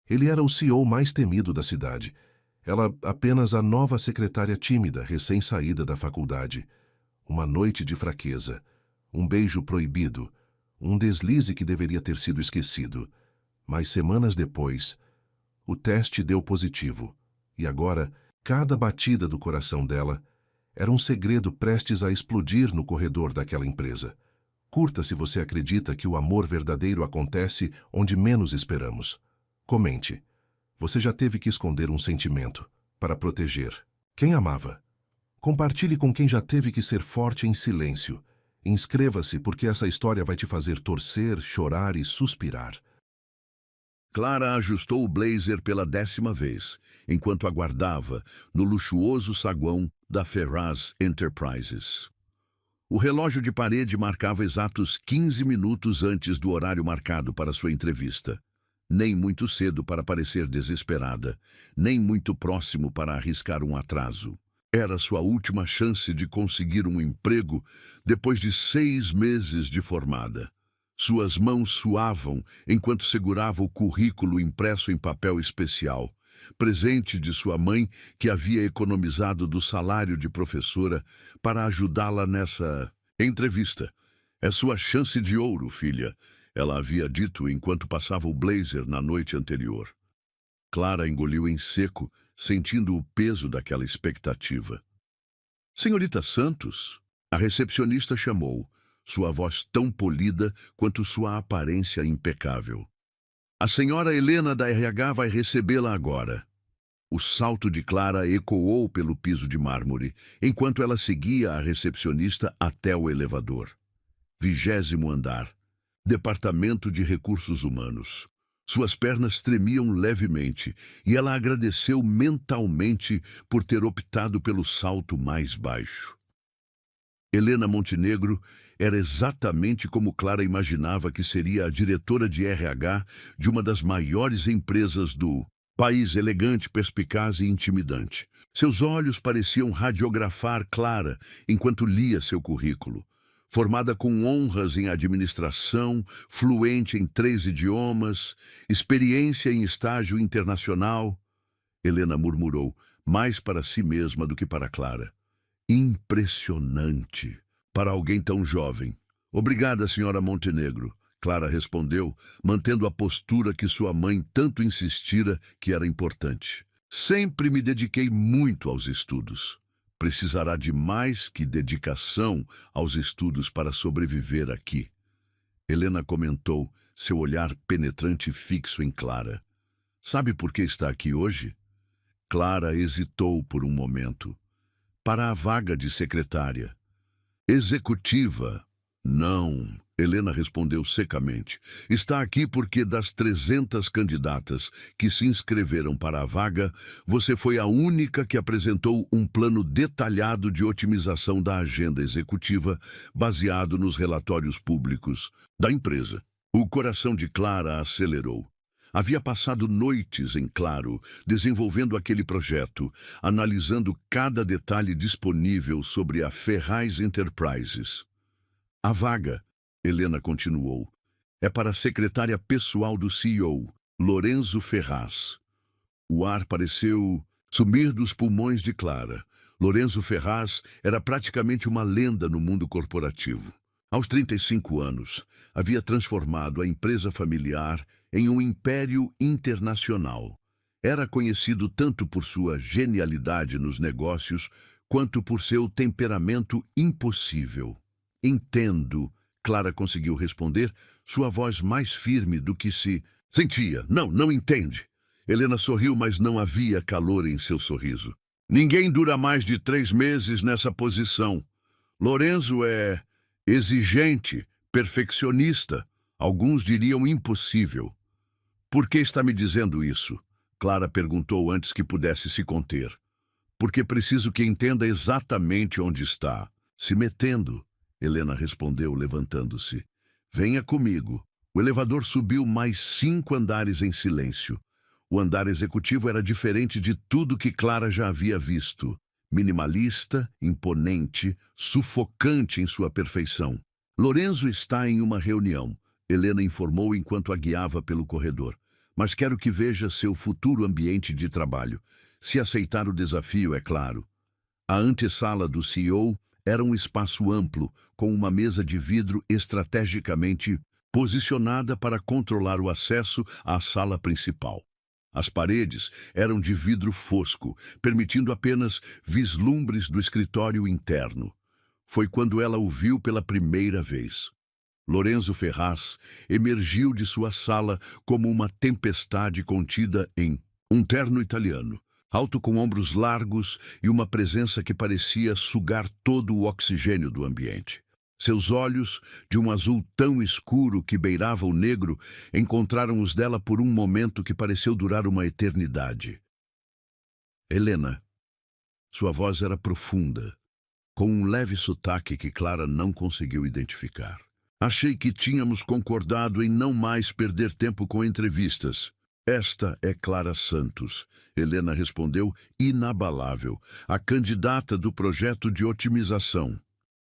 Ele era o CEO mais temido da cidade. Ela apenas a nova secretária tímida, recém-saída da faculdade. Uma noite de fraqueza, um beijo proibido, um deslize que deveria ter sido esquecido. Mas semanas depois, o teste deu positivo. E agora, cada batida do coração dela era um segredo prestes a explodir no corredor daquela empresa. Curta se você acredita que o amor verdadeiro acontece onde menos esperamos. Comente. Você já teve que esconder um sentimento para proteger quem amava? Compartilhe com quem já teve que ser forte em silêncio. Inscreva-se porque essa história vai te fazer torcer, chorar e suspirar. Clara ajustou o blazer pela 10ª vez, enquanto aguardava no luxuoso saguão da Ferraz Enterprises. O relógio de parede marcava exatos 15 minutos antes do horário marcado para sua entrevista. Nem muito cedo para parecer desesperada, nem muito próximo para arriscar um atraso. Era sua última chance de conseguir um emprego depois de 6 meses de formada. Suas mãos suavam enquanto segurava o currículo impresso em papel especial, presente de sua mãe que havia economizado do salário de professora para ajudá-la nessa entrevista. É sua chance de ouro, filha, ela havia dito enquanto passava o blazer na noite anterior. Clara engoliu em seco, sentindo o peso daquela expectativa. Senhorita Santos, a recepcionista chamou, sua voz tão polida quanto sua aparência impecável. A senhora Helena da RH vai recebê-la agora. O salto de Clara ecoou pelo piso de mármore, enquanto ela seguia a recepcionista até o elevador. 20º andar. Departamento de Recursos Humanos. Suas pernas tremiam levemente e ela agradeceu mentalmente por ter optado pelo salto mais baixo. Helena Montenegro era exatamente como Clara imaginava que seria a diretora de RH de uma das maiores empresas do país, elegante, perspicaz e intimidante. Seus olhos pareciam radiografar Clara enquanto lia seu currículo. Formada com honras em administração, fluente em 3 idiomas, experiência em estágio internacional, Helena murmurou, mais para si mesma do que para Clara. Impressionante para alguém tão jovem. Obrigada, senhora Montenegro, Clara respondeu, mantendo a postura que sua mãe tanto insistira que era importante. Sempre me dediquei muito aos estudos. Precisará de mais que dedicação aos estudos para sobreviver aqui. Helena comentou, seu olhar penetrante fixo em Clara. Sabe por que está aqui hoje? Clara hesitou por um momento. Para a vaga de secretária. Executiva. Não, Helena respondeu secamente. Está aqui porque das 300 candidatas que se inscreveram para a vaga, você foi a única que apresentou um plano detalhado de otimização da agenda executiva baseado nos relatórios públicos da empresa. O coração de Clara acelerou. Havia passado noites em claro, desenvolvendo aquele projeto, analisando cada detalhe disponível sobre a Ferraz Enterprises. A vaga, Helena continuou, é para a secretária pessoal do CEO, Lorenzo Ferraz. O ar pareceu sumir dos pulmões de Clara. Lorenzo Ferraz era praticamente uma lenda no mundo corporativo. Aos 35 anos, havia transformado a empresa familiar em um império internacional. Era conhecido tanto por sua genialidade nos negócios, quanto por seu temperamento impossível. Entendo, Clara conseguiu responder, sua voz mais firme do que se sentia. Não entende. Helena sorriu, mas não havia calor em seu sorriso. Ninguém dura mais de 3 meses nessa posição. Lorenzo é exigente, perfeccionista, alguns diriam impossível. Por que está me dizendo isso? Clara perguntou antes que pudesse se conter. Porque preciso que entenda exatamente onde está. Se metendo, Helena respondeu, levantando-se. Venha comigo. O elevador subiu mais 5 andares em silêncio. O andar executivo era diferente de tudo que Clara já havia visto. Minimalista, imponente, sufocante em sua perfeição. Lorenzo está em uma reunião, Helena informou enquanto a guiava pelo corredor. mas quero que veja seu futuro ambiente de trabalho. Se aceitar o desafio, é claro. A antessala do CEO era um espaço amplo, com uma mesa de vidro estrategicamente posicionada para controlar o acesso à sala principal. As paredes eram de vidro fosco, permitindo apenas vislumbres do escritório interno. Foi quando ela o viu pela primeira vez. Lorenzo Ferraz emergiu de sua sala como uma tempestade contida em um terno italiano, alto com ombros largos e uma presença que parecia sugar todo o oxigênio do ambiente. Seus olhos, de um azul tão escuro que beirava o negro, encontraram os dela por um momento que pareceu durar uma eternidade. Helena. Sua voz era profunda, com um leve sotaque que Clara não conseguiu identificar. Achei que tínhamos concordado em não mais perder tempo com entrevistas. Esta é Clara Santos, Helena respondeu, inabalável, a candidata do projeto de otimização.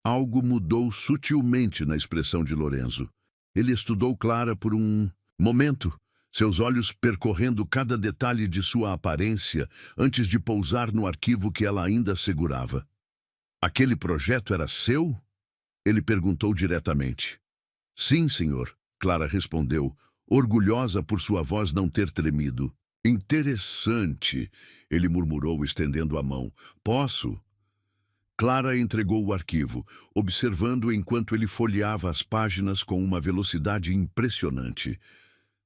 Algo mudou sutilmente na expressão de Lorenzo. Ele estudou Clara por um momento, seus olhos percorrendo cada detalhe de sua aparência antes de pousar no arquivo que ela ainda segurava. Aquele projeto era seu? Ele perguntou diretamente. Sim, senhor, Clara respondeu, orgulhosa por sua voz não ter tremido. Interessante, ele murmurou, estendendo a mão. Posso? Clara entregou o arquivo, observando enquanto ele folheava as páginas com uma velocidade impressionante.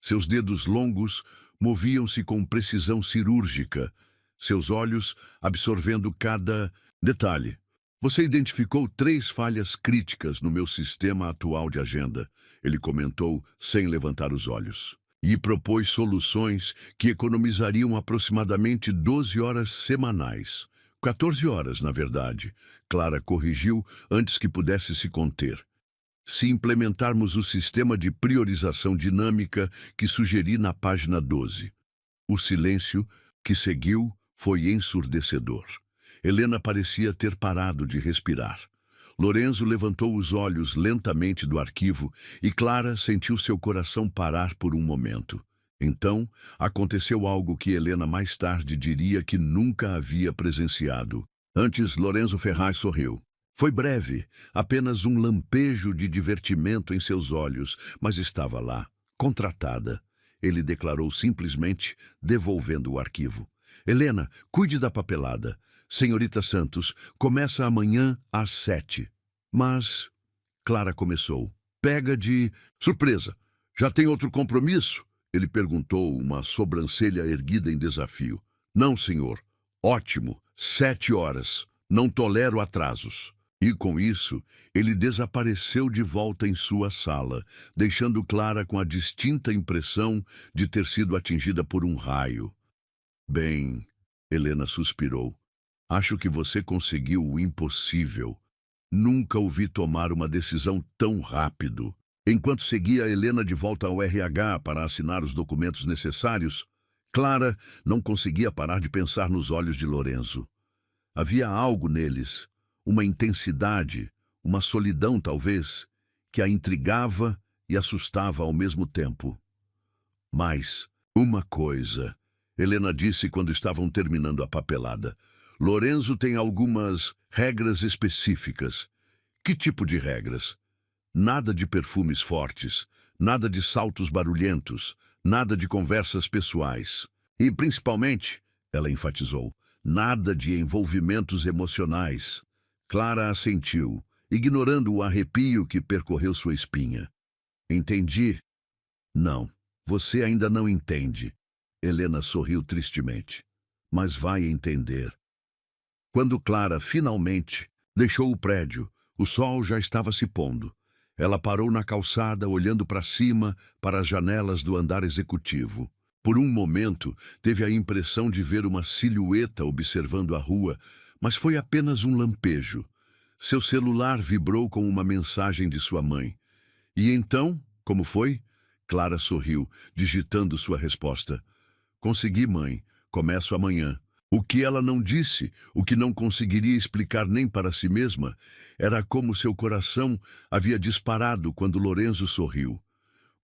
Seus dedos longos moviam-se com precisão cirúrgica, seus olhos absorvendo cada detalhe. Você identificou 3 falhas críticas no meu sistema atual de agenda, ele comentou sem levantar os olhos. E propôs soluções que economizariam aproximadamente 12 horas semanais. 14 horas, na verdade, Clara corrigiu antes que pudesse se conter. Se implementarmos o sistema de priorização dinâmica que sugeri na página 12. O silêncio que seguiu foi ensurdecedor. Helena parecia ter parado de respirar. Lorenzo levantou os olhos lentamente do arquivo e Clara sentiu seu coração parar por um momento. Então, aconteceu algo que Helena mais tarde diria que nunca havia presenciado. Antes, Lorenzo Ferraz sorriu. Foi breve, apenas um lampejo de divertimento em seus olhos, mas estava lá, contratada. Ele declarou simplesmente, devolvendo o arquivo. Helena, cuide da papelada. Senhorita Santos, começa amanhã às 7. Mas... Clara começou. Pega de... Surpresa! Já tem outro compromisso? Ele perguntou, uma sobrancelha erguida em desafio. Não, senhor. Ótimo. 7 horas. Não tolero atrasos. E com isso, ele desapareceu de volta em sua sala, deixando Clara com a distinta impressão de ter sido atingida por um raio. Bem, Helena suspirou. Acho que você conseguiu o impossível. Nunca o vi tomar uma decisão tão rápido. Enquanto seguia Helena de volta ao RH para assinar os documentos necessários, Clara não conseguia parar de pensar nos olhos de Lorenzo. Havia algo neles, uma intensidade, uma solidão talvez, que a intrigava e assustava ao mesmo tempo. Mas, uma coisa, Helena disse quando estavam terminando a papelada. Lorenzo tem algumas regras específicas. Que tipo de regras? Nada de perfumes fortes, nada de saltos barulhentos, nada de conversas pessoais. E, principalmente, ela enfatizou, nada de envolvimentos emocionais. Clara assentiu, ignorando o arrepio que percorreu sua espinha. Entendi? Não, você ainda não entende. Helena sorriu tristemente. Mas vai entender. Quando Clara finalmente deixou o prédio, o sol já estava se pondo. Ela parou na calçada, olhando para cima, para as janelas do andar executivo. Por um momento, teve a impressão de ver uma silhueta observando a rua, mas foi apenas um lampejo. Seu celular vibrou com uma mensagem de sua mãe. E então, como foi? Clara sorriu, digitando sua resposta. Consegui, mãe. Começo amanhã. O que ela não disse, o que não conseguiria explicar nem para si mesma, era como seu coração havia disparado quando Lorenzo sorriu.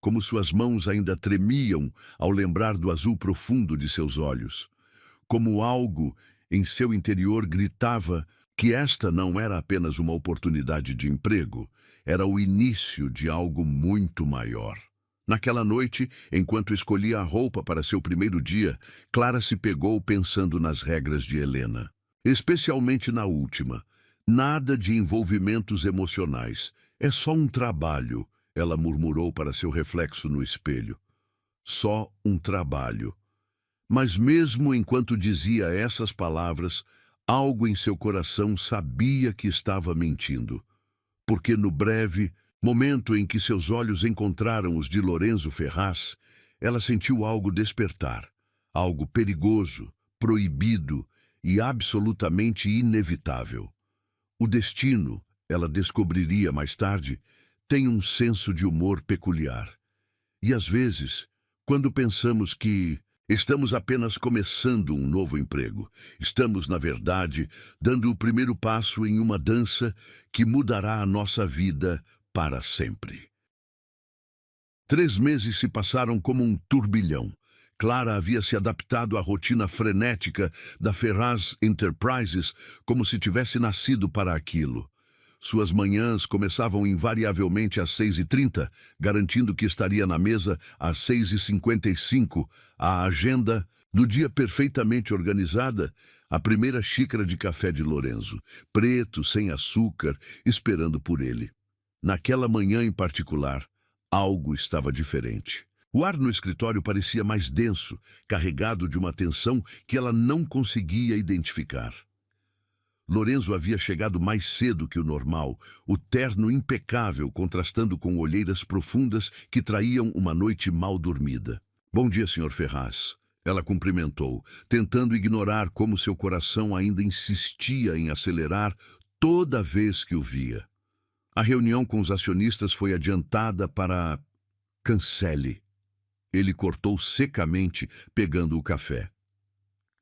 como suas mãos ainda tremiam ao lembrar do azul profundo de seus olhos. Como algo em seu interior gritava que esta não era apenas uma oportunidade de emprego, era o início de algo muito maior. Naquela noite, enquanto escolhia a roupa para seu primeiro dia, Clara se pegou pensando nas regras de Helena. Especialmente na última. Nada de envolvimentos emocionais. É só um trabalho, ela murmurou para seu reflexo no espelho. Só um trabalho. Mas mesmo enquanto dizia essas palavras, algo em seu coração sabia que estava mentindo. Porque no breve momento em que seus olhos encontraram os de Lorenzo Ferraz, ela sentiu algo despertar, algo perigoso, proibido e absolutamente inevitável. O destino, ela descobriria mais tarde, tem um senso de humor peculiar. E às vezes, quando pensamos que estamos apenas começando um novo emprego, estamos, na verdade, dando o primeiro passo em uma dança que mudará a nossa vida para sempre. 3 meses se passaram como um turbilhão. Clara havia se adaptado à rotina frenética da Ferraz Enterprises como se tivesse nascido para aquilo. Suas manhãs começavam invariavelmente às 6h30, garantindo que estaria na mesa às 6h55, a agenda do dia perfeitamente organizada, a primeira xícara de café de Lorenzo, preto, sem açúcar, esperando por ele. Naquela manhã em particular, algo estava diferente. O ar no escritório parecia mais denso, carregado de uma tensão que ela não conseguia identificar. Lorenzo havia chegado mais cedo que o normal, o terno impecável contrastando com olheiras profundas que traíam uma noite mal dormida. Bom dia, Sr. Ferraz. Ela cumprimentou, tentando ignorar como seu coração ainda insistia em acelerar toda vez que o via. A reunião com os acionistas foi adiantada para... Cancele. Ele cortou secamente, pegando o café.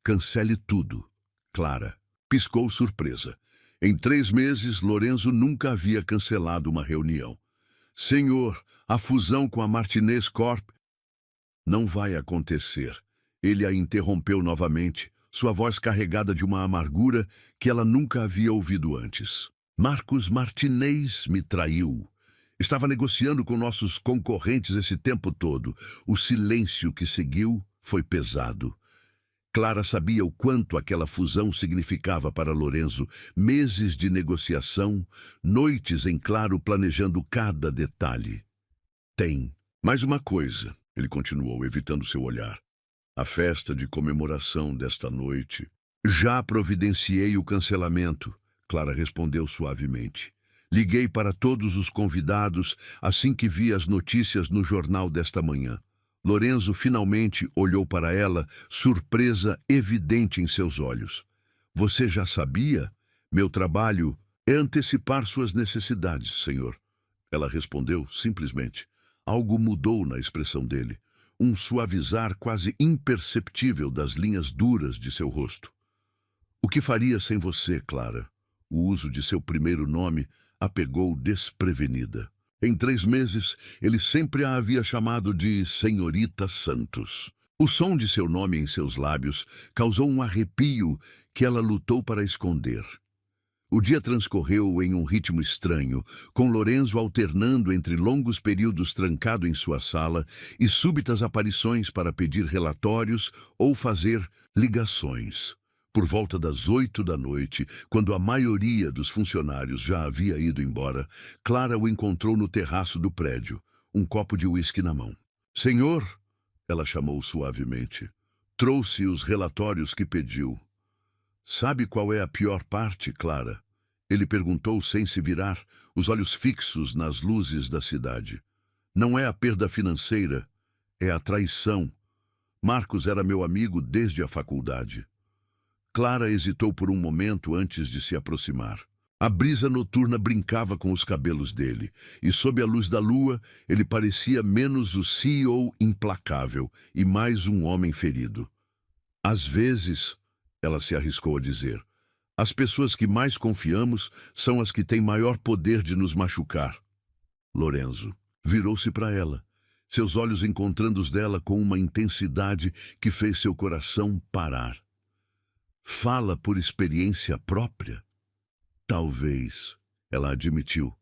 Cancele tudo, Clara. Piscou surpresa. Em 3 meses, Lorenzo nunca havia cancelado uma reunião. Senhor, a fusão com a Martinez Corp... Não vai acontecer. Ele a interrompeu novamente, sua voz carregada de uma amargura que ela nunca havia ouvido antes. Marcos Martinez me traiu. Estava negociando com nossos concorrentes esse tempo todo. O silêncio que seguiu foi pesado. Clara sabia o quanto aquela fusão significava para Lorenzo. Meses de negociação, noites em claro planejando cada detalhe. Tem mais uma coisa, ele continuou, evitando seu olhar. A festa de comemoração desta noite. Já providenciei o cancelamento, Clara respondeu suavemente. Liguei para todos os convidados assim que vi as notícias no jornal desta manhã. Lorenzo finalmente olhou para ela, surpresa evidente em seus olhos. Você já sabia? Meu trabalho é antecipar suas necessidades, senhor. Ela respondeu simplesmente. Algo mudou na expressão dele. Um suavizar quase imperceptível das linhas duras de seu rosto. O que faria sem você, Clara? O uso de seu primeiro nome a pegou desprevenida. Em 3 meses, ele sempre a havia chamado de Senhorita Santos. O som de seu nome em seus lábios causou um arrepio que ela lutou para esconder. O dia transcorreu em um ritmo estranho, com Lorenzo alternando entre longos períodos trancado em sua sala e súbitas aparições para pedir relatórios ou fazer ligações. Por volta das 8 da noite, quando a maioria dos funcionários já havia ido embora, Clara o encontrou no terraço do prédio, um copo de uísque na mão. Senhor, ela chamou suavemente, trouxe os relatórios que pediu. Sabe qual é a pior parte, Clara? Ele perguntou sem se virar, os olhos fixos nas luzes da cidade. Não é a perda financeira, é a traição. Marcos era meu amigo desde a faculdade. Clara hesitou por um momento antes de se aproximar. A brisa noturna brincava com os cabelos dele, e sob a luz da lua, ele parecia menos o CEO implacável e mais um homem ferido. Às vezes, ela se arriscou a dizer, as pessoas que mais confiamos são as que têm maior poder de nos machucar. Lorenzo virou-se para ela. seus olhos encontrando os dela com uma intensidade que fez seu coração parar. Fala por experiência própria? Talvez, ela admitiu,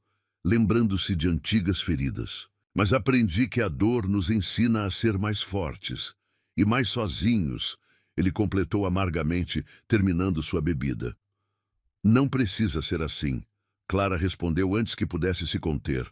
lembrando-se de antigas feridas. Mas aprendi que a dor nos ensina a ser mais fortes e mais sozinhos, ele completou amargamente, terminando sua bebida. Não precisa ser assim, Clara respondeu antes que pudesse se conter.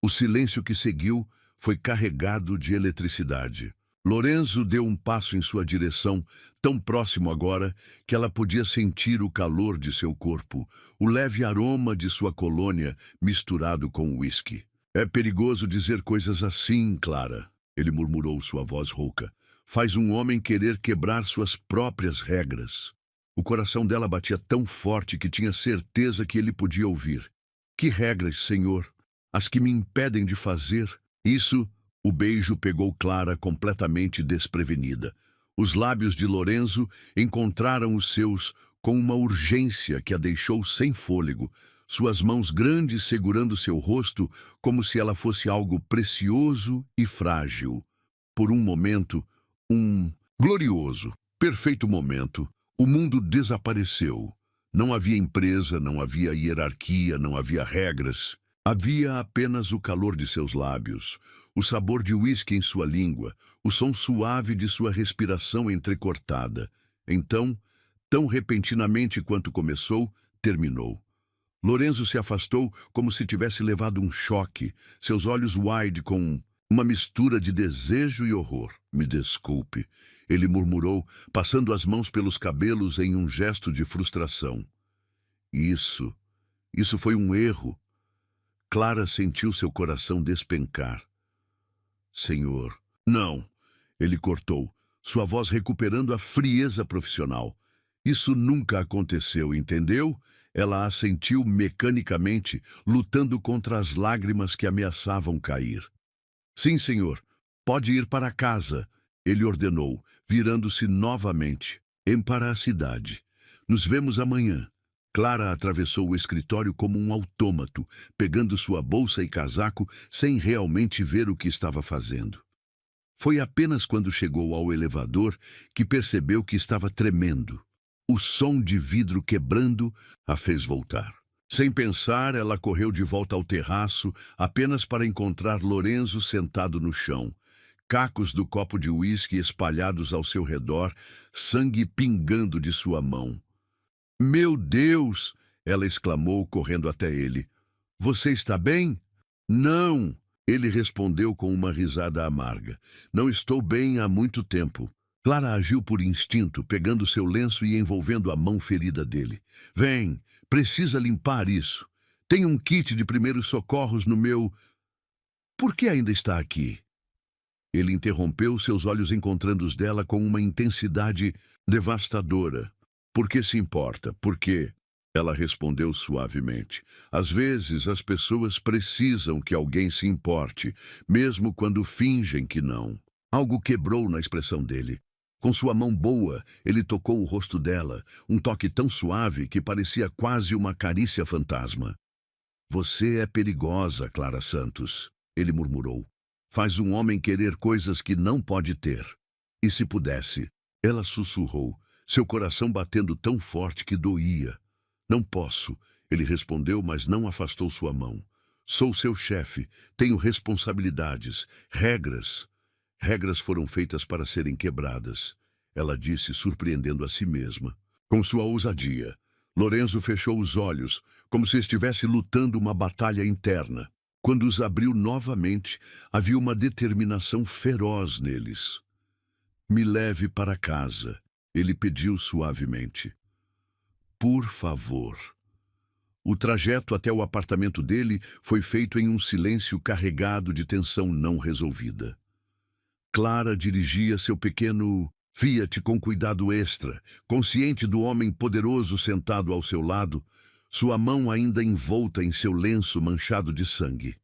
O silêncio que seguiu foi carregado de eletricidade. Lorenzo deu um passo em sua direção, tão próximo agora que ela podia sentir o calor de seu corpo, o leve aroma de sua colônia misturado com o uísque. É perigoso dizer coisas assim, Clara, ele murmurou sua voz rouca. Faz um homem querer quebrar suas próprias regras. O coração dela batia tão forte que tinha certeza que ele podia ouvir. Que regras, senhor? As que me impedem de fazer? Isso, o beijo pegou Clara completamente desprevenida. Os lábios de Lorenzo encontraram os seus com uma urgência que a deixou sem fôlego, suas mãos grandes segurando seu rosto como se ela fosse algo precioso e frágil. Por um momento, um glorioso, perfeito momento, o mundo desapareceu. Não havia empresa, não havia hierarquia, não havia regras. Havia apenas o calor de seus lábios, o sabor de uísque em sua língua, o som suave de sua respiração entrecortada. Então, tão repentinamente quanto começou, terminou. Lorenzo se afastou como se tivesse levado um choque, seus olhos wide com uma mistura de desejo e horror. Me desculpe, ele murmurou, passando as mãos pelos cabelos em um gesto de frustração. Isso foi um erro. Clara sentiu seu coração despencar. Senhor, não, ele cortou, sua voz recuperando a frieza profissional. Isso nunca aconteceu, entendeu? Ela assentiu mecanicamente, lutando contra as lágrimas que ameaçavam cair. Sim, senhor, pode ir para casa, ele ordenou, virando-se novamente. Para a cidade. Nos vemos amanhã. Clara atravessou o escritório como um autômato, pegando sua bolsa e casaco sem realmente ver o que estava fazendo. Foi apenas quando chegou ao elevador que percebeu que estava tremendo. O som de vidro quebrando a fez voltar. Sem pensar, ela correu de volta ao terraço, apenas para encontrar Lorenzo sentado no chão. Cacos do copo de uísque espalhados ao seu redor, sangue pingando de sua mão. Meu Deus! Ela exclamou, correndo até ele. Você está bem? Não! Ele respondeu com uma risada amarga. Não estou bem há muito tempo. Clara agiu por instinto, pegando seu lenço e envolvendo a mão ferida dele. Vem, precisa limpar isso. Tem um kit de primeiros socorros no meu... Por que ainda está aqui? Ele interrompeu, seus olhos encontrando os dela com uma intensidade devastadora. Por que se importa? Por quê? Ela respondeu suavemente. Às vezes as pessoas precisam que alguém se importe, mesmo quando fingem que não. Algo quebrou na expressão dele. Com sua mão boa, ele tocou o rosto dela, um toque tão suave que parecia quase uma carícia fantasma. Você é perigosa, Clara Santos, ele murmurou. Faz um homem querer coisas que não pode ter. E se pudesse? Ela sussurrou, seu coração batendo tão forte que doía. Não posso, ele respondeu, mas não afastou sua mão. Sou seu chefe, tenho responsabilidades, regras. Regras foram feitas para serem quebradas, ela disse, surpreendendo a si mesma. Com sua ousadia, Lorenzo fechou os olhos, como se estivesse lutando uma batalha interna. Quando os abriu novamente, havia uma determinação feroz neles. Me leve para casa, ele pediu suavemente. Por favor. O trajeto até o apartamento dele foi feito em um silêncio carregado de tensão não resolvida. Clara dirigia seu pequeno Fiat com cuidado extra, consciente do homem poderoso sentado ao seu lado, sua mão ainda envolta em seu lenço manchado de sangue.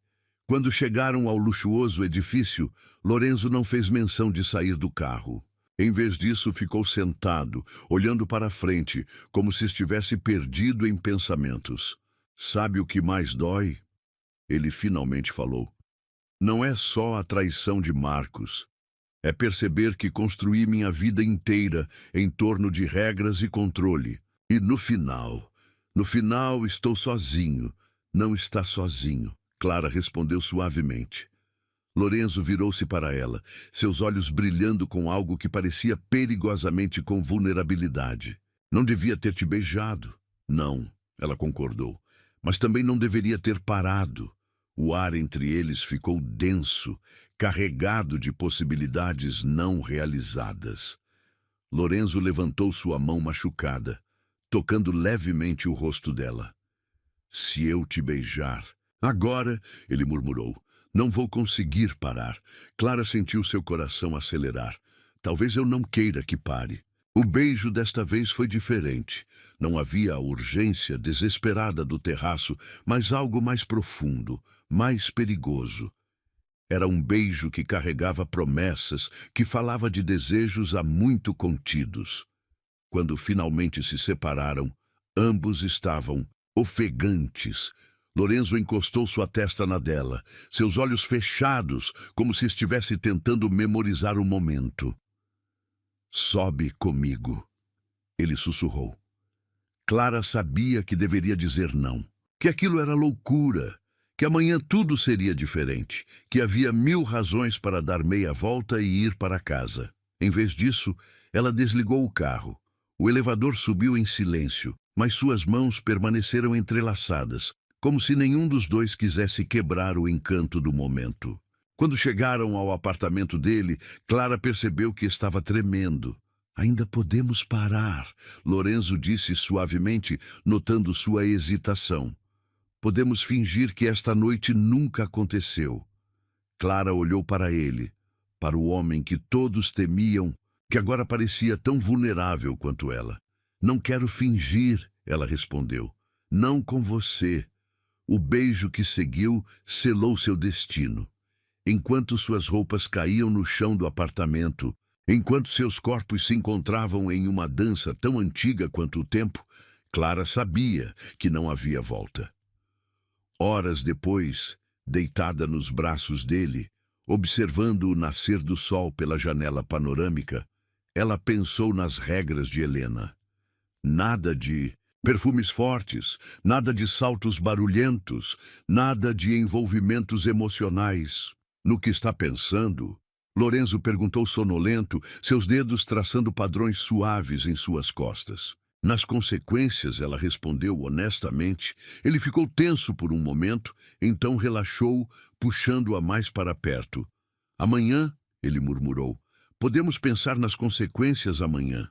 Quando chegaram ao luxuoso edifício, Lorenzo não fez menção de sair do carro. Em vez disso, ficou sentado, olhando para a frente, como se estivesse perdido em pensamentos. Sabe o que mais dói? Ele finalmente falou. Não é só a traição de Marcos. É perceber que construí minha vida inteira em torno de regras e controle. E no final estou sozinho. Não está sozinho, Clara respondeu suavemente. Lorenzo virou-se para ela, seus olhos brilhando com algo que parecia perigosamente com vulnerabilidade. Não devia ter te beijado. Não, ela concordou. Mas também não deveria ter parado. O ar entre eles ficou denso, carregado de possibilidades não realizadas. Lorenzo levantou sua mão machucada, tocando levemente o rosto dela. Se eu te beijar... Agora, ele murmurou, não vou conseguir parar. Clara sentiu seu coração acelerar. Talvez eu não queira que pare. O beijo desta vez foi diferente. Não havia a urgência desesperada do terraço, mas algo mais profundo, mais perigoso. Era um beijo que carregava promessas, que falava de desejos há muito contidos. Quando finalmente se separaram, ambos estavam ofegantes. Lorenzo encostou sua testa na dela, seus olhos fechados, como se estivesse tentando memorizar o momento. Sobe comigo, ele sussurrou. Clara sabia que deveria dizer não, que aquilo era loucura, que amanhã tudo seria diferente, que havia 1000 razões para dar meia volta e ir para casa. Em vez disso, ela desligou o carro. O elevador subiu em silêncio, mas suas mãos permaneceram entrelaçadas, como se nenhum dos dois quisesse quebrar o encanto do momento. Quando chegaram ao apartamento dele, Clara percebeu que estava tremendo. Ainda podemos parar, Lorenzo disse suavemente, notando sua hesitação. Podemos fingir que esta noite nunca aconteceu. Clara olhou para ele, para o homem que todos temiam, que agora parecia tão vulnerável quanto ela. Não quero fingir, ela respondeu. Não com você. O beijo que seguiu selou seu destino. Enquanto suas roupas caíam no chão do apartamento, enquanto seus corpos se encontravam em uma dança tão antiga quanto o tempo, Clara sabia que não havia volta. Horas depois, deitada nos braços dele, observando o nascer do sol pela janela panorâmica, ela pensou nas regras de Helena. Nada de perfumes fortes, nada de saltos barulhentos, nada de envolvimentos emocionais. No que está pensando? Lorenzo perguntou sonolento, seus dedos traçando padrões suaves em suas costas. Nas consequências, ela respondeu honestamente. Ele ficou tenso por um momento, então relaxou, puxando-a mais para perto. Amanhã, ele murmurou, podemos pensar nas consequências amanhã.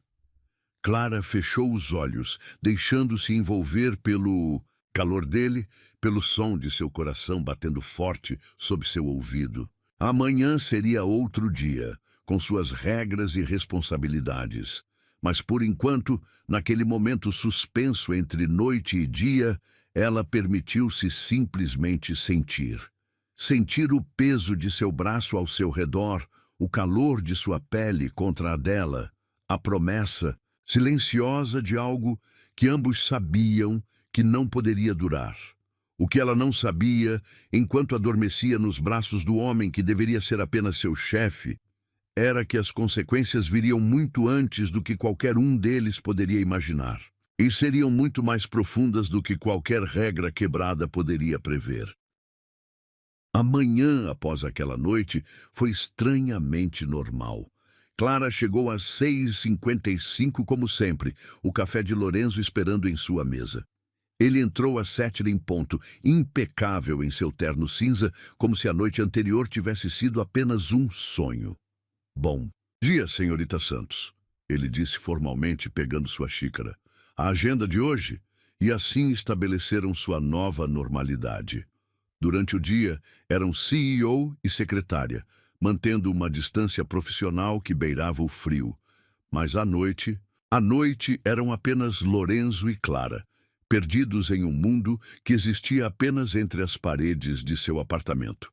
Clara fechou os olhos, deixando-se envolver pelo calor dele, pelo som de seu coração batendo forte sob seu ouvido. Amanhã seria outro dia, com suas regras e responsabilidades. Mas, por enquanto, naquele momento suspenso entre noite e dia, ela permitiu-se simplesmente sentir. Sentir o peso de seu braço ao seu redor, o calor de sua pele contra a dela, a promessa silenciosa de algo que ambos sabiam que não poderia durar. O que ela não sabia, enquanto adormecia nos braços do homem que deveria ser apenas seu chefe, era que as consequências viriam muito antes do que qualquer um deles poderia imaginar, e seriam muito mais profundas do que qualquer regra quebrada poderia prever. A manhã após aquela noite foi estranhamente normal. Clara chegou às 6h55 como sempre, o café de Lorenzo esperando em sua mesa. Ele entrou às 7 em ponto, impecável em seu terno cinza, como se a noite anterior tivesse sido apenas um sonho. Bom dia, senhorita Santos, ele disse formalmente, pegando sua xícara. A agenda de hoje? E assim estabeleceram sua nova normalidade. Durante o dia, eram CEO e secretária, mantendo uma distância profissional que beirava o frio. Mas à noite eram apenas Lorenzo e Clara, perdidos em um mundo que existia apenas entre as paredes de seu apartamento.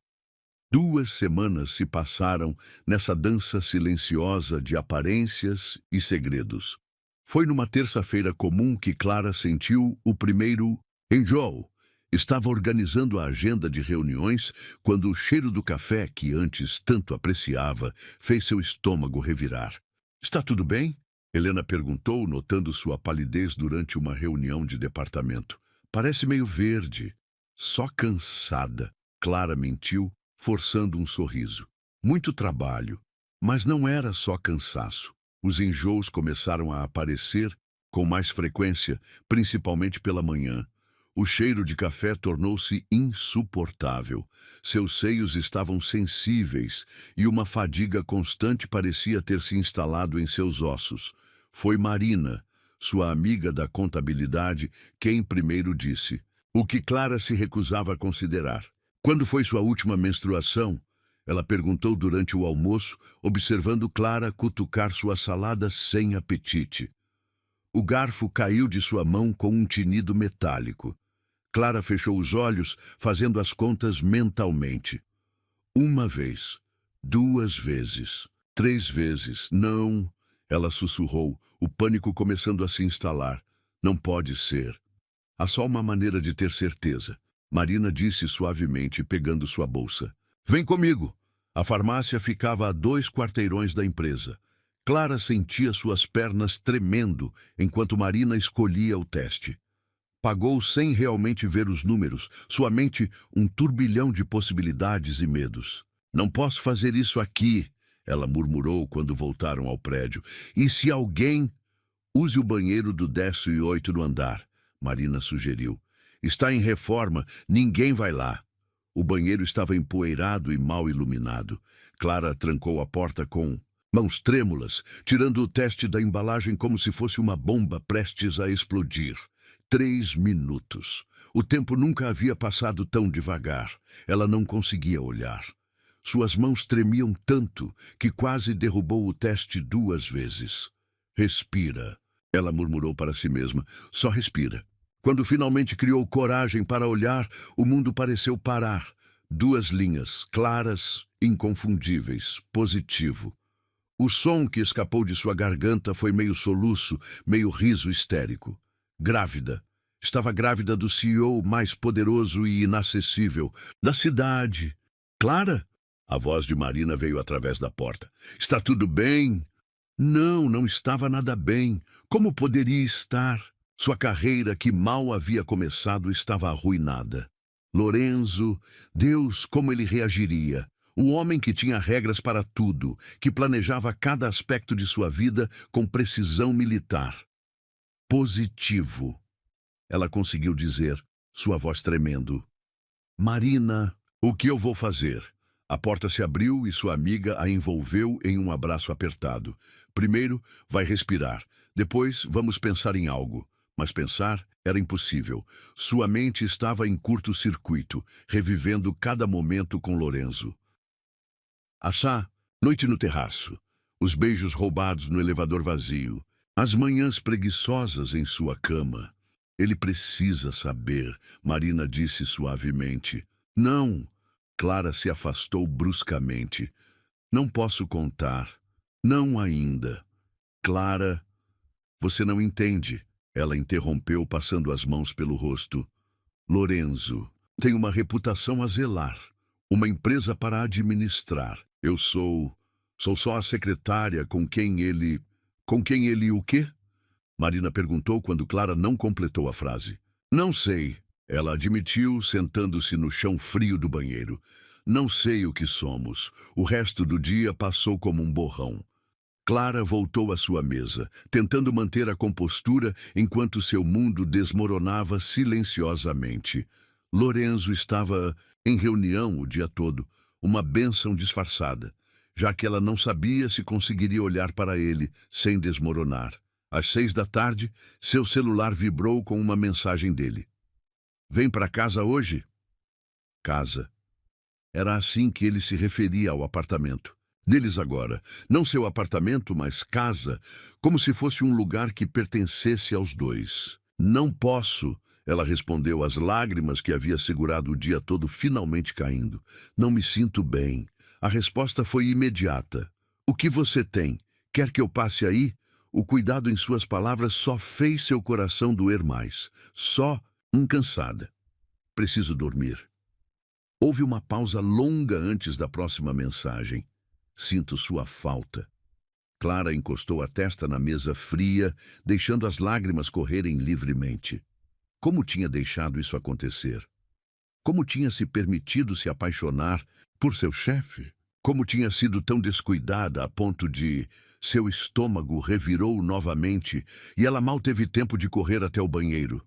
2 semanas se passaram nessa dança silenciosa de aparências e segredos. Foi numa terça-feira comum que Clara sentiu o primeiro enjoo, Estava organizando a agenda de reuniões quando o cheiro do café, que antes tanto apreciava, fez seu estômago revirar. Está tudo bem? Helena perguntou, notando sua palidez durante uma reunião de departamento. Parece meio verde. Só cansada. Clara mentiu, forçando um sorriso. Muito trabalho. Mas não era só cansaço. Os enjoos começaram a aparecer com mais frequência, principalmente pela manhã. O cheiro de café tornou-se insuportável. Seus seios estavam sensíveis e uma fadiga constante parecia ter se instalado em seus ossos. Foi Marina, sua amiga da contabilidade, quem primeiro disse, o que Clara se recusava a considerar. Quando foi sua última menstruação? Ela perguntou durante o almoço, observando Clara cutucar sua salada sem apetite. O garfo caiu de sua mão com um tinido metálico. Clara fechou os olhos, fazendo as contas mentalmente. 1 vez, 2 vezes, 3 vezes. Não, ela sussurrou, o pânico começando a se instalar. Não pode ser. Há só uma maneira de ter certeza. Marina disse suavemente, pegando sua bolsa. Vem comigo. A farmácia ficava a 2 quarteirões da empresa. Clara sentia suas pernas tremendo enquanto Marina escolhia o teste. Pagou sem realmente ver os números, sua mente um turbilhão de possibilidades e medos. Não posso fazer isso aqui, ela murmurou quando voltaram ao prédio. E se alguém... Use o banheiro do 18º no andar, Marina sugeriu. Está em reforma, ninguém vai lá. O banheiro estava empoeirado e mal iluminado. Clara trancou a porta com mãos trêmulas, tirando o teste da embalagem como se fosse uma bomba prestes a explodir. 3 minutos. O tempo nunca havia passado tão devagar. Ela não conseguia olhar. Suas mãos tremiam tanto que quase derrubou o teste 2 vezes. Respira, ela murmurou para si mesma. Só respira. Quando finalmente criou coragem para olhar, o mundo pareceu parar. 2 linhas, claras, inconfundíveis, positivo. O som que escapou de sua garganta foi meio soluço, meio riso histérico. Grávida. Estava grávida do CEO mais poderoso e inacessível da cidade. Clara? A voz de Marina veio através da porta. Está tudo bem? Não, não estava nada bem. Como poderia estar? Sua carreira, que mal havia começado, estava arruinada. Lorenzo, Deus, como ele reagiria? O homem que tinha regras para tudo, que planejava cada aspecto de sua vida com precisão militar. Positivo. Ela conseguiu dizer, sua voz tremendo. Marina, o que eu vou fazer? A porta se abriu e sua amiga a envolveu em um abraço apertado. Primeiro, vai respirar. Depois, vamos pensar em algo. Mas pensar era impossível. Sua mente estava em curto-circuito, revivendo cada momento com Lorenzo. Achá, noite no terraço. Os beijos roubados no elevador vazio. As manhãs preguiçosas em sua cama. Ele precisa saber, Marina disse suavemente. Não. Clara se afastou bruscamente. Não posso contar. Não ainda. Clara, você não entende. Ela interrompeu, passando as mãos pelo rosto. Lorenzo, tem uma reputação a zelar. Uma empresa para administrar. Eu sou só a secretária com quem ele... Com quem ele o quê? Marina perguntou quando Clara não completou a frase. Não sei, ela admitiu, sentando-se no chão frio do banheiro. Não sei o que somos. O resto do dia passou como um borrão. Clara voltou à sua mesa, tentando manter a compostura enquanto seu mundo desmoronava silenciosamente. Lorenzo estava em reunião o dia todo, uma bênção disfarçada, já que ela não sabia se conseguiria olhar para ele sem desmoronar. Às 6 da tarde, seu celular vibrou com uma mensagem dele. Vem para casa hoje? Casa. Era assim que ele se referia ao apartamento. Deles agora, não seu apartamento, mas casa, como se fosse um lugar que pertencesse aos dois. Não posso, ela respondeu, as lágrimas que havia segurado o dia todo finalmente caindo. Não me sinto bem. A resposta foi imediata. O que você tem? Quer que eu passe aí? O cuidado em suas palavras só fez seu coração doer mais. Só cansada. Preciso dormir. Houve uma pausa longa antes da próxima mensagem. Sinto sua falta. Clara encostou a testa na mesa fria, deixando as lágrimas correrem livremente. Como tinha deixado isso acontecer? Como tinha se permitido se apaixonar por seu chefe? Como tinha sido tão descuidada a ponto de... Seu estômago revirou novamente e ela mal teve tempo de correr até o banheiro.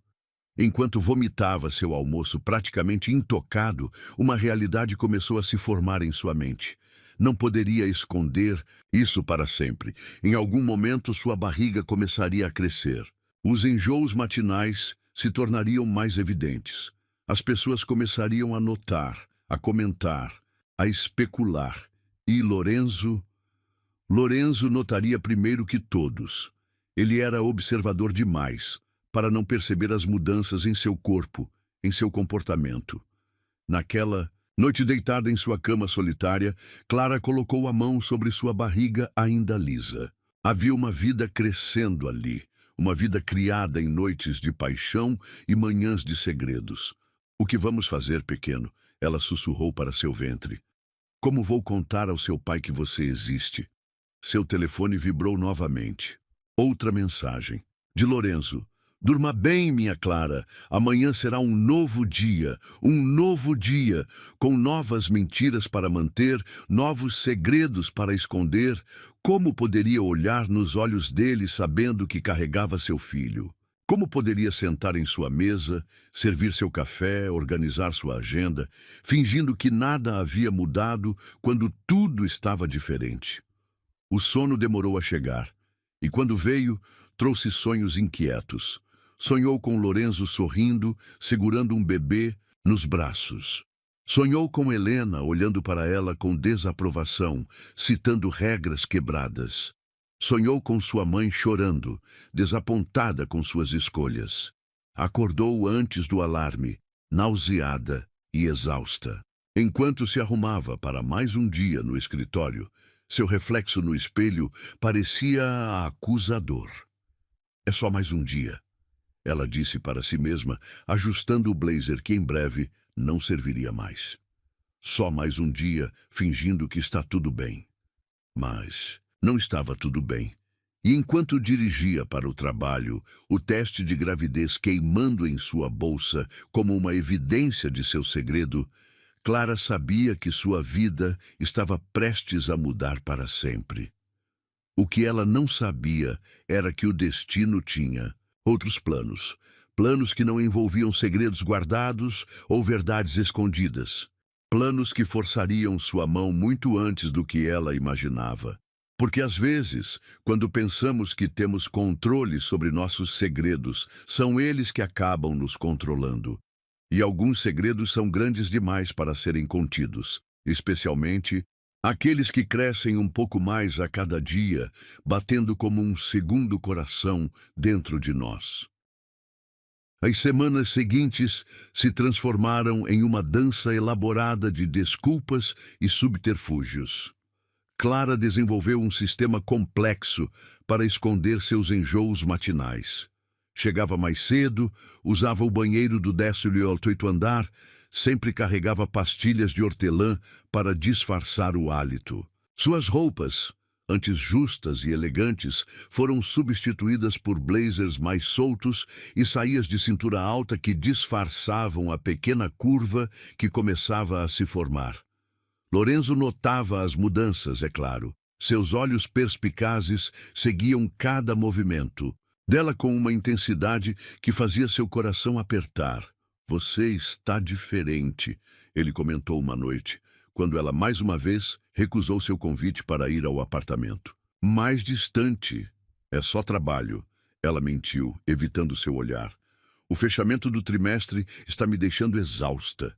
Enquanto vomitava seu almoço praticamente intocado, uma realidade começou a se formar em sua mente. Não poderia esconder isso para sempre. Em algum momento, sua barriga começaria a crescer. Os enjoos matinais se tornariam mais evidentes. As pessoas começariam a notar, a comentar, a especular. E Lorenzo notaria primeiro que todos. Ele era observador demais para não perceber as mudanças em seu corpo, em seu comportamento. Naquela noite, deitada em sua cama solitária, Clara colocou a mão sobre sua barriga ainda lisa. Havia uma vida crescendo ali, uma vida criada em noites de paixão e manhãs de segredos. "O que vamos fazer, pequeno?" ela sussurrou para seu ventre. "Como vou contar ao seu pai que você existe?" Seu telefone vibrou novamente. Outra mensagem. De Lorenzo. "Durma bem, minha Clara. Amanhã será um novo dia, com novas mentiras para manter, novos segredos para esconder. Como poderia olhar nos olhos dele sabendo que carregava seu filho? Como poderia sentar em sua mesa, servir seu café, organizar sua agenda, fingindo que nada havia mudado quando tudo estava diferente?" O sono demorou a chegar, e quando veio, trouxe sonhos inquietos. Sonhou com Lorenzo sorrindo, segurando um bebê nos braços. Sonhou com Helena olhando para ela com desaprovação, citando regras quebradas. Sonhou com sua mãe chorando, desapontada com suas escolhas. Acordou antes do alarme, nauseada e exausta. Enquanto se arrumava para mais um dia no escritório, seu reflexo no espelho parecia acusador. "É só mais um dia", ela disse para si mesma, ajustando o blazer que em breve não serviria mais. Só mais um dia, fingindo que está tudo bem. Mas não estava tudo bem. E enquanto dirigia para o trabalho, o teste de gravidez queimando em sua bolsa como uma evidência de seu segredo, Clara sabia que sua vida estava prestes a mudar para sempre. O que ela não sabia era que o destino tinha outros planos. Planos que não envolviam segredos guardados ou verdades escondidas. Planos que forçariam sua mão muito antes do que ela imaginava. Porque às vezes, quando pensamos que temos controle sobre nossos segredos, são eles que acabam nos controlando. E alguns segredos são grandes demais para serem contidos, especialmente aqueles que crescem um pouco mais a cada dia, batendo como um segundo coração dentro de nós. As semanas seguintes se transformaram em uma dança elaborada de desculpas e subterfúgios. Clara desenvolveu um sistema complexo para esconder seus enjoos matinais. Chegava mais cedo, usava o banheiro do 18º andar, sempre carregava pastilhas de hortelã para disfarçar o hálito. Suas roupas, antes justas e elegantes, foram substituídas por blazers mais soltos e saias de cintura alta que disfarçavam a pequena curva que começava a se formar. Lorenzo notava as mudanças, é claro. Seus olhos perspicazes seguiam cada movimento, dela com uma intensidade que fazia seu coração apertar. "Você está diferente", ele comentou uma noite, quando ela mais uma vez recusou seu convite para ir ao apartamento. "Mais distante. É só trabalho", ela mentiu, evitando seu olhar. "O fechamento do trimestre está me deixando exausta."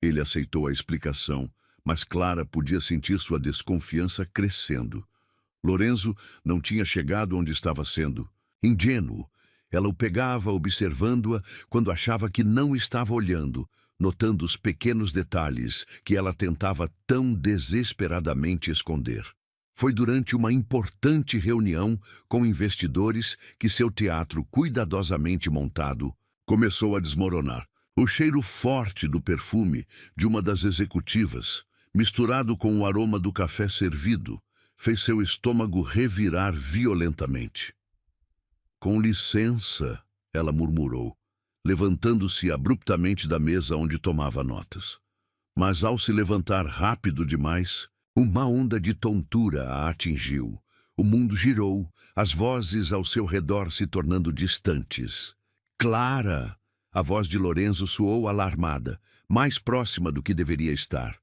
Ele aceitou a explicação, mas Clara podia sentir sua desconfiança crescendo. Lorenzo não tinha chegado onde estava sendo. Ingênuo, ela o pegava observando-a quando achava que não estava olhando, notando os pequenos detalhes que ela tentava tão desesperadamente esconder. Foi durante uma importante reunião com investidores que seu teatro cuidadosamente montado começou a desmoronar. O cheiro forte do perfume de uma das executivas, misturado com o aroma do café servido, fez seu estômago revirar violentamente. Com licença, ela murmurou, levantando-se abruptamente da mesa onde tomava notas. Mas ao se levantar rápido demais, uma onda de tontura a atingiu. O mundo girou, as vozes ao seu redor se tornando distantes. Clara! A voz de Lorenzo soou alarmada, mais próxima do que deveria estar.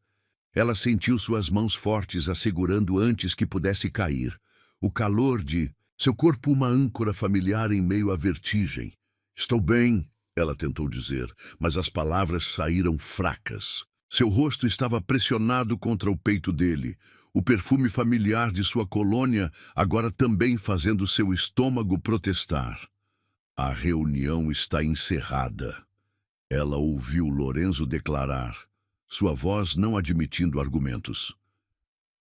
Ela sentiu suas mãos fortes a segurando antes que pudesse cair. O calor de seu corpo uma âncora familiar em meio à vertigem. Estou bem, ela tentou dizer, mas as palavras saíram fracas. Seu rosto estava pressionado contra o peito dele, o perfume familiar de sua colônia agora também fazendo seu estômago protestar. A reunião está encerrada. Ela ouviu Lorenzo declarar, sua voz não admitindo argumentos.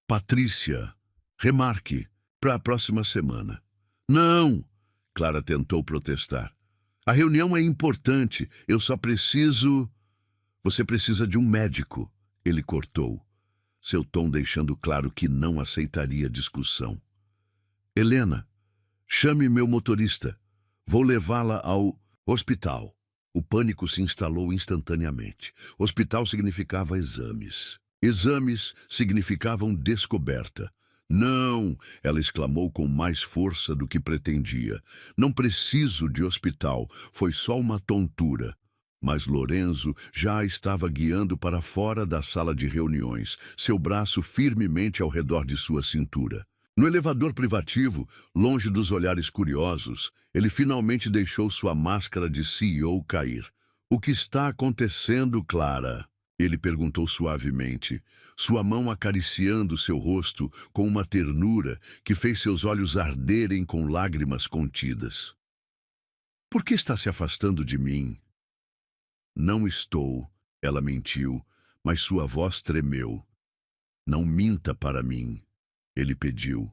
Patrícia, remarque, para a próxima semana. Não! Clara tentou protestar. A reunião é importante, eu só preciso... Você precisa de um médico, ele cortou, seu tom deixando claro que não aceitaria discussão. Helena, chame meu motorista. Vou levá-la ao hospital. O pânico se instalou instantaneamente. Hospital significava exames. Exames significavam descoberta. Não, ela exclamou com mais força do que pretendia. Não preciso de hospital, foi só uma tontura. Mas Lorenzo já a estava guiando para fora da sala de reuniões, seu braço firmemente ao redor de sua cintura. No elevador privativo, longe dos olhares curiosos, ele finalmente deixou sua máscara de CEO cair. O que está acontecendo, Clara? Ele perguntou suavemente, sua mão acariciando seu rosto com uma ternura que fez seus olhos arderem com lágrimas contidas. Por que está se afastando de mim? Não estou, ela mentiu, mas sua voz tremeu. Não minta para mim, ele pediu.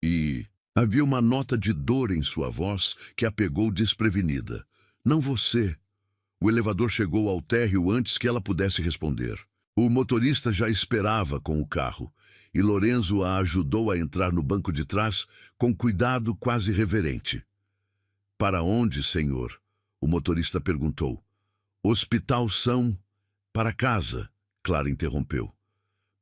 E havia uma nota de dor em sua voz que a pegou desprevenida. Não você. O elevador chegou ao térreo antes que ela pudesse responder. O motorista já esperava com o carro, e Lorenzo a ajudou a entrar no banco de trás com cuidado quase reverente. Para onde, senhor? O motorista perguntou. Hospital São... Para casa, Clara interrompeu.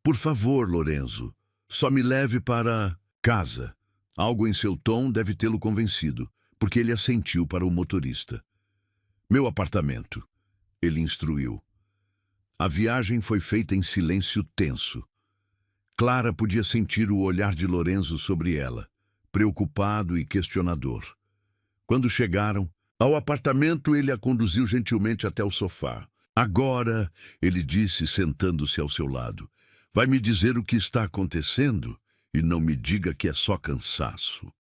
Por favor, Lorenzo, só me leve para... casa. Algo em seu tom deve tê-lo convencido, porque ele assentiu para o motorista. Meu apartamento, ele instruiu. A viagem foi feita em silêncio tenso. Clara podia sentir o olhar de Lorenzo sobre ela, preocupado e questionador. Quando chegaram ao apartamento, ele a conduziu gentilmente até o sofá. Agora, ele disse, sentando-se ao seu lado, vai me dizer o que está acontecendo e não me diga que é só cansaço.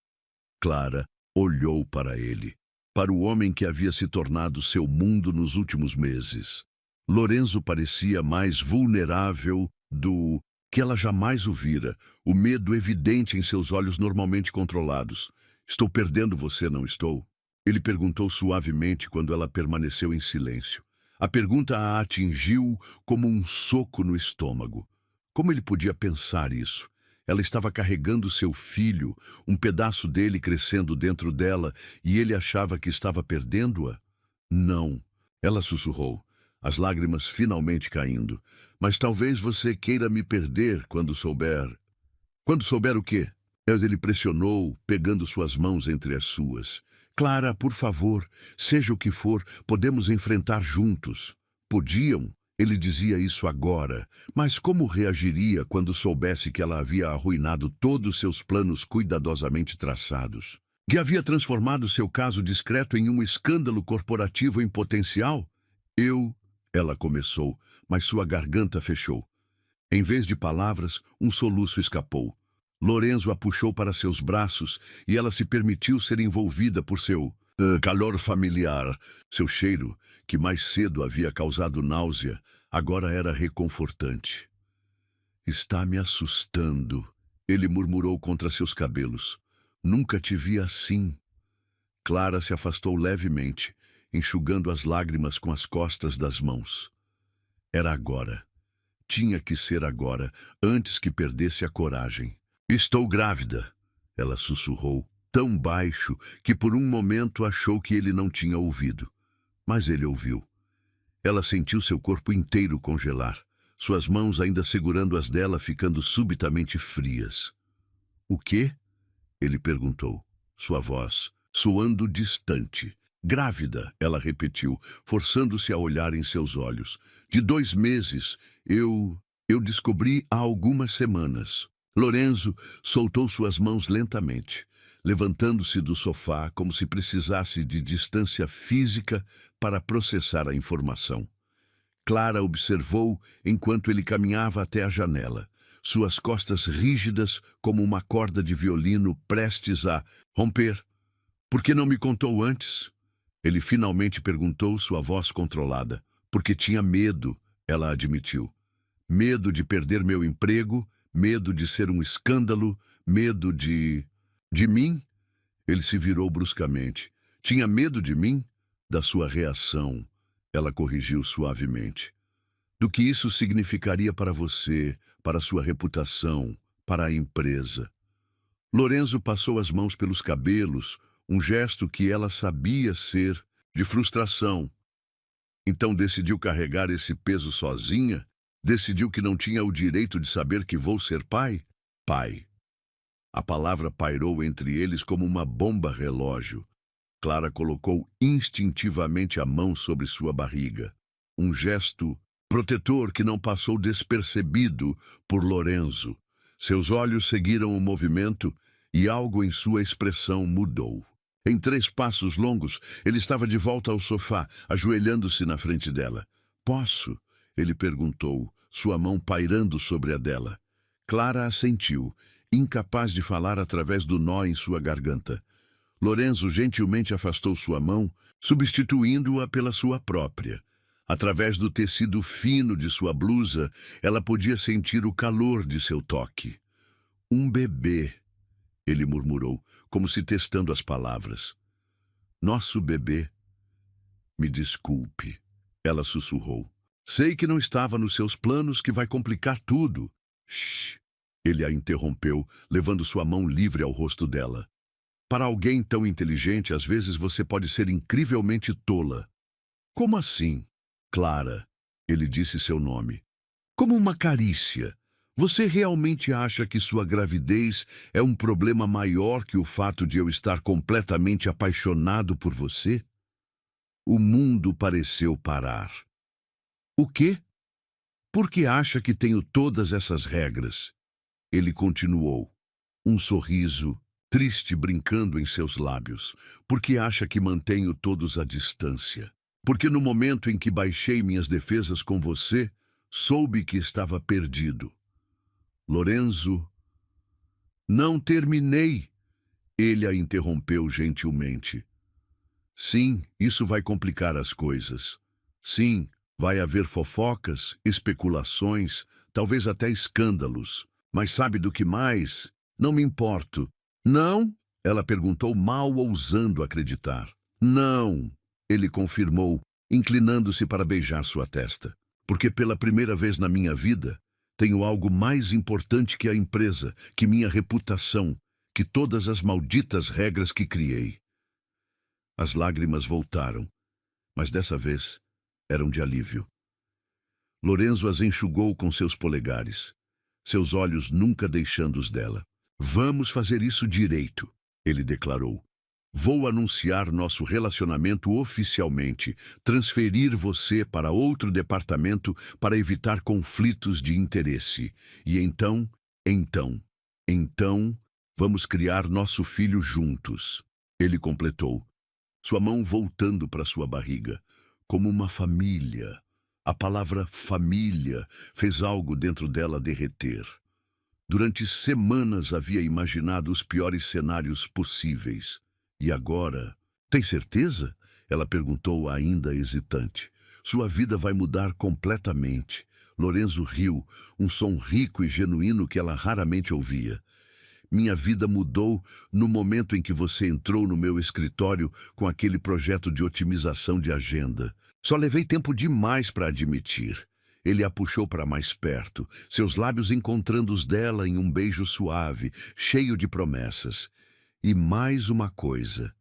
Clara olhou para ele, para o homem que havia se tornado seu mundo nos últimos meses. Lorenzo parecia mais vulnerável do que ela jamais o vira, o medo evidente em seus olhos normalmente controlados. Estou perdendo você, não estou? Ele perguntou suavemente quando ela permaneceu em silêncio. A pergunta a atingiu como um soco no estômago. Como ele podia pensar isso? Ela estava carregando seu filho, um pedaço dele crescendo dentro dela, e ele achava que estava perdendo-a? Não, ela sussurrou, as lágrimas finalmente caindo. Mas talvez você queira me perder quando souber... Quando souber o quê? Ele pressionou, pegando suas mãos entre as suas. Clara, por favor, seja o que for, podemos enfrentar juntos. Podiam? Ele dizia isso agora, mas como reagiria quando soubesse que ela havia arruinado todos seus planos cuidadosamente traçados? Que havia transformado seu caso discreto em um escândalo corporativo em potencial? Ela começou, mas sua garganta fechou. Em vez de palavras, um soluço escapou. Lorenzo a puxou para seus braços e ela se permitiu ser envolvida por seu calor familiar. Seu cheiro, que mais cedo havia causado náusea, agora era reconfortante. Está me assustando, ele murmurou contra seus cabelos. Nunca te vi assim. Clara se afastou levemente, enxugando as lágrimas com as costas das mãos. Era agora. Tinha que ser agora, antes que perdesse a coragem. Estou grávida, ela sussurrou, tão baixo que por um momento achou que ele não tinha ouvido. Mas ele ouviu. Ela sentiu seu corpo inteiro congelar, suas mãos ainda segurando as dela ficando subitamente frias. O quê? Ele perguntou, sua voz soando distante. Grávida, ela repetiu, forçando-se a olhar em seus olhos. De 2 meses, eu descobri há algumas semanas. Lorenzo soltou suas mãos lentamente, levantando-se do sofá como se precisasse de distância física para processar a informação. Clara observou enquanto ele caminhava até a janela, suas costas rígidas como uma corda de violino prestes a romper. Por que não me contou antes? Ele finalmente perguntou, sua voz controlada. Porque tinha medo, ela admitiu. Medo de perder meu emprego, medo de ser um escândalo, medo de... De mim? Ele se virou bruscamente. Tinha medo de mim? Da sua reação. Ela corrigiu suavemente. Do que isso significaria para você, para sua reputação, para a empresa. Lorenzo passou as mãos pelos cabelos, um gesto que ela sabia ser de frustração. Então decidiu carregar esse peso sozinha? Decidiu que não tinha o direito de saber que vou ser pai? Pai. A palavra pairou entre eles como uma bomba relógio. Clara colocou instintivamente a mão sobre sua barriga. Um gesto protetor que não passou despercebido por Lorenzo. Seus olhos seguiram o movimento e algo em sua expressão mudou. Em 3 passos longos, ele estava de volta ao sofá, ajoelhando-se na frente dela. Posso? Ele perguntou, sua mão pairando sobre a dela. Clara assentiu, incapaz de falar através do nó em sua garganta. Lorenzo gentilmente afastou sua mão, substituindo-a pela sua própria. Através do tecido fino de sua blusa, ela podia sentir o calor de seu toque. Um bebê, ele murmurou, como se testando as palavras. Nosso bebê. Me desculpe, ela sussurrou. Sei que não estava nos seus planos, que vai complicar tudo. Shh! Ele a interrompeu, levando sua mão livre ao rosto dela. Para alguém tão inteligente, às vezes você pode ser incrivelmente tola. Como assim? Clara, ele disse seu nome. Como uma carícia. Você realmente acha que sua gravidez é um problema maior que o fato de eu estar completamente apaixonado por você? O mundo pareceu parar. O quê? Por que acha que tenho todas essas regras? Ele continuou, um sorriso triste brincando em seus lábios. Por que acha que mantenho todos à distância? Porque no momento em que baixei minhas defesas com você, soube que estava perdido. Lorenzo, não terminei. Ele a interrompeu gentilmente. Sim, isso vai complicar as coisas. Sim, vai haver fofocas, especulações, talvez até escândalos. Mas sabe do que mais? Não me importo. Não? Ela perguntou, mal ousando acreditar. Não, ele confirmou, inclinando-se para beijar sua testa. Porque pela primeira vez na minha vida, tenho algo mais importante que a empresa, que minha reputação, que todas as malditas regras que criei. As lágrimas voltaram, mas dessa vez eram de alívio. Lorenzo as enxugou com seus polegares, seus olhos nunca deixando os dela. Vamos fazer isso direito, ele declarou. Vou anunciar nosso relacionamento oficialmente, transferir você para outro departamento para evitar conflitos de interesse. E então, vamos criar nosso filho juntos. Ele completou, sua mão voltando para sua barriga, como uma família. A palavra família fez algo dentro dela derreter. Durante semanas havia imaginado os piores cenários possíveis. E agora, tem certeza? Ela perguntou ainda hesitante. Sua vida vai mudar completamente. Lorenzo riu, um som rico e genuíno que ela raramente ouvia. Minha vida mudou no momento em que você entrou no meu escritório com aquele projeto de otimização de agenda. Só levei tempo demais para admitir. Ele a puxou para mais perto, seus lábios encontrando os dela em um beijo suave, cheio de promessas. E mais uma coisa,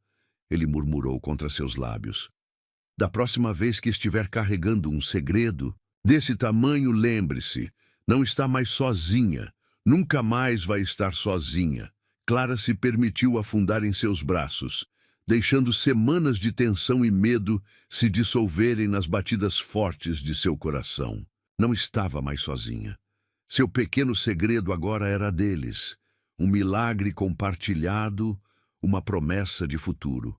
ele murmurou contra seus lábios. Da próxima vez que estiver carregando um segredo desse tamanho, lembre-se, não está mais sozinha. Nunca mais vai estar sozinha. Clara se permitiu afundar em seus braços, deixando semanas de tensão e medo se dissolverem nas batidas fortes de seu coração. Não estava mais sozinha. Seu pequeno segredo agora era deles. Um milagre compartilhado, uma promessa de futuro.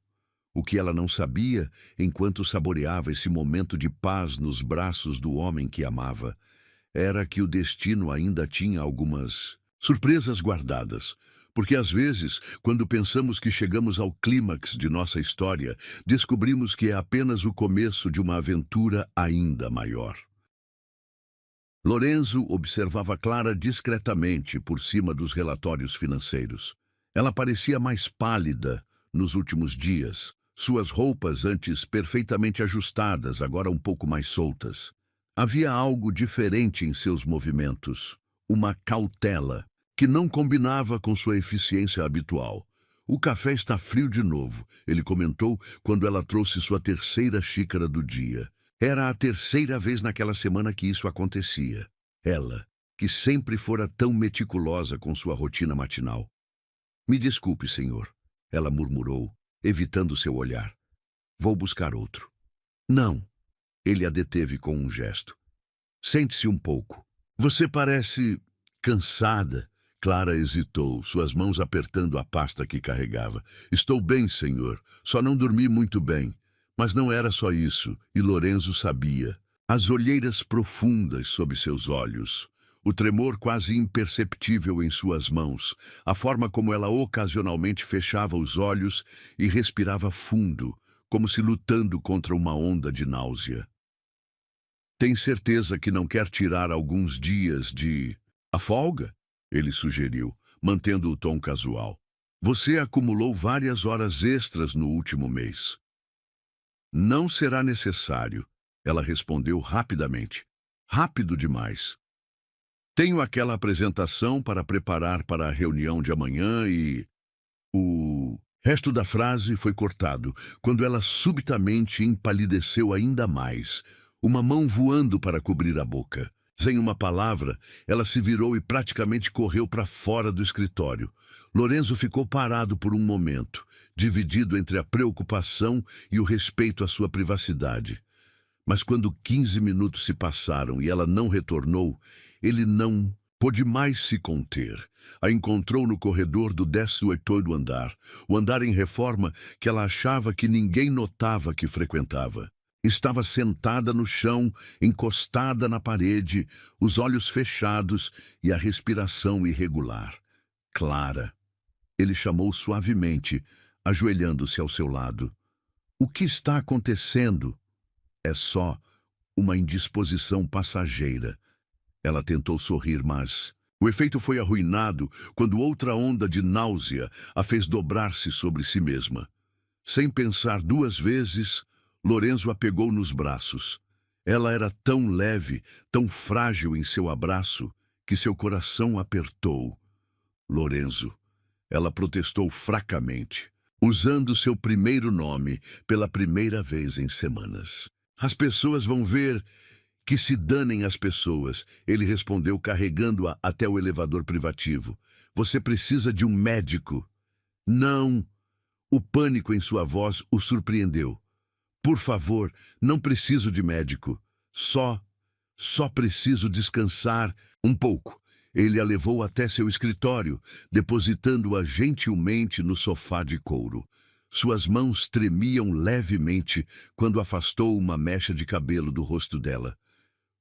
O que ela não sabia, enquanto saboreava esse momento de paz nos braços do homem que amava, era que o destino ainda tinha algumas surpresas guardadas. Porque às vezes, quando pensamos que chegamos ao clímax de nossa história, descobrimos que é apenas o começo de uma aventura ainda maior. Lorenzo observava Clara discretamente por cima dos relatórios financeiros. Ela parecia mais pálida nos últimos dias, suas roupas antes perfeitamente ajustadas, agora um pouco mais soltas. Havia algo diferente em seus movimentos, uma cautela, que não combinava com sua eficiência habitual. O café está frio de novo, ele comentou quando ela trouxe sua terceira xícara do dia. Era a terceira vez naquela semana que isso acontecia. Ela, que sempre fora tão meticulosa com sua rotina matinal. Me desculpe, senhor, ela murmurou, evitando seu olhar. Vou buscar outro. Não. Ele a deteve com um gesto. Sente-se um pouco. Você parece cansada. Clara hesitou, suas mãos apertando a pasta que carregava. Estou bem, senhor. Só não dormi muito bem. Mas não era só isso, e Lorenzo sabia. As olheiras profundas sob seus olhos, o tremor quase imperceptível em suas mãos, a forma como ela ocasionalmente fechava os olhos e respirava fundo, como se lutando contra uma onda de náusea. Tem certeza que não quer tirar alguns dias de a folga? Ele sugeriu, mantendo o tom casual. Você acumulou várias horas extras no último mês. Não será necessário, ela respondeu rapidamente. Rápido demais. Tenho aquela apresentação para preparar para a reunião de amanhã e... O resto da frase foi cortado, quando ela subitamente empalideceu ainda mais, uma mão voando para cobrir a boca. Sem uma palavra, ela se virou e praticamente correu para fora do escritório. Lorenzo ficou parado por um momento, dividido entre a preocupação e o respeito à sua privacidade. Mas quando 15 minutos se passaram e ela não retornou, ele não pôde mais se conter. A encontrou no corredor do 18º andar, o andar em reforma que ela achava que ninguém notava que frequentava. Estava sentada no chão, encostada na parede, os olhos fechados e a respiração irregular. Clara. Ele chamou suavemente, ajoelhando-se ao seu lado. O que está acontecendo? É só uma indisposição passageira. Ela tentou sorrir, mas o efeito foi arruinado quando outra onda de náusea a fez dobrar-se sobre si mesma. Sem pensar duas vezes, Lorenzo a pegou nos braços. Ela era tão leve, tão frágil em seu abraço, que seu coração apertou. Lorenzo. Ela protestou fracamente, usando seu primeiro nome pela primeira vez em semanas. As pessoas vão ver. Que se danem as pessoas, ele respondeu carregando-a até o elevador privativo. Você precisa de um médico. Não. O pânico em sua voz o surpreendeu. Por favor, não preciso de médico. Só preciso descansar um pouco. Ele a levou até seu escritório, depositando-a gentilmente no sofá de couro. Suas mãos tremiam levemente quando afastou uma mecha de cabelo do rosto dela.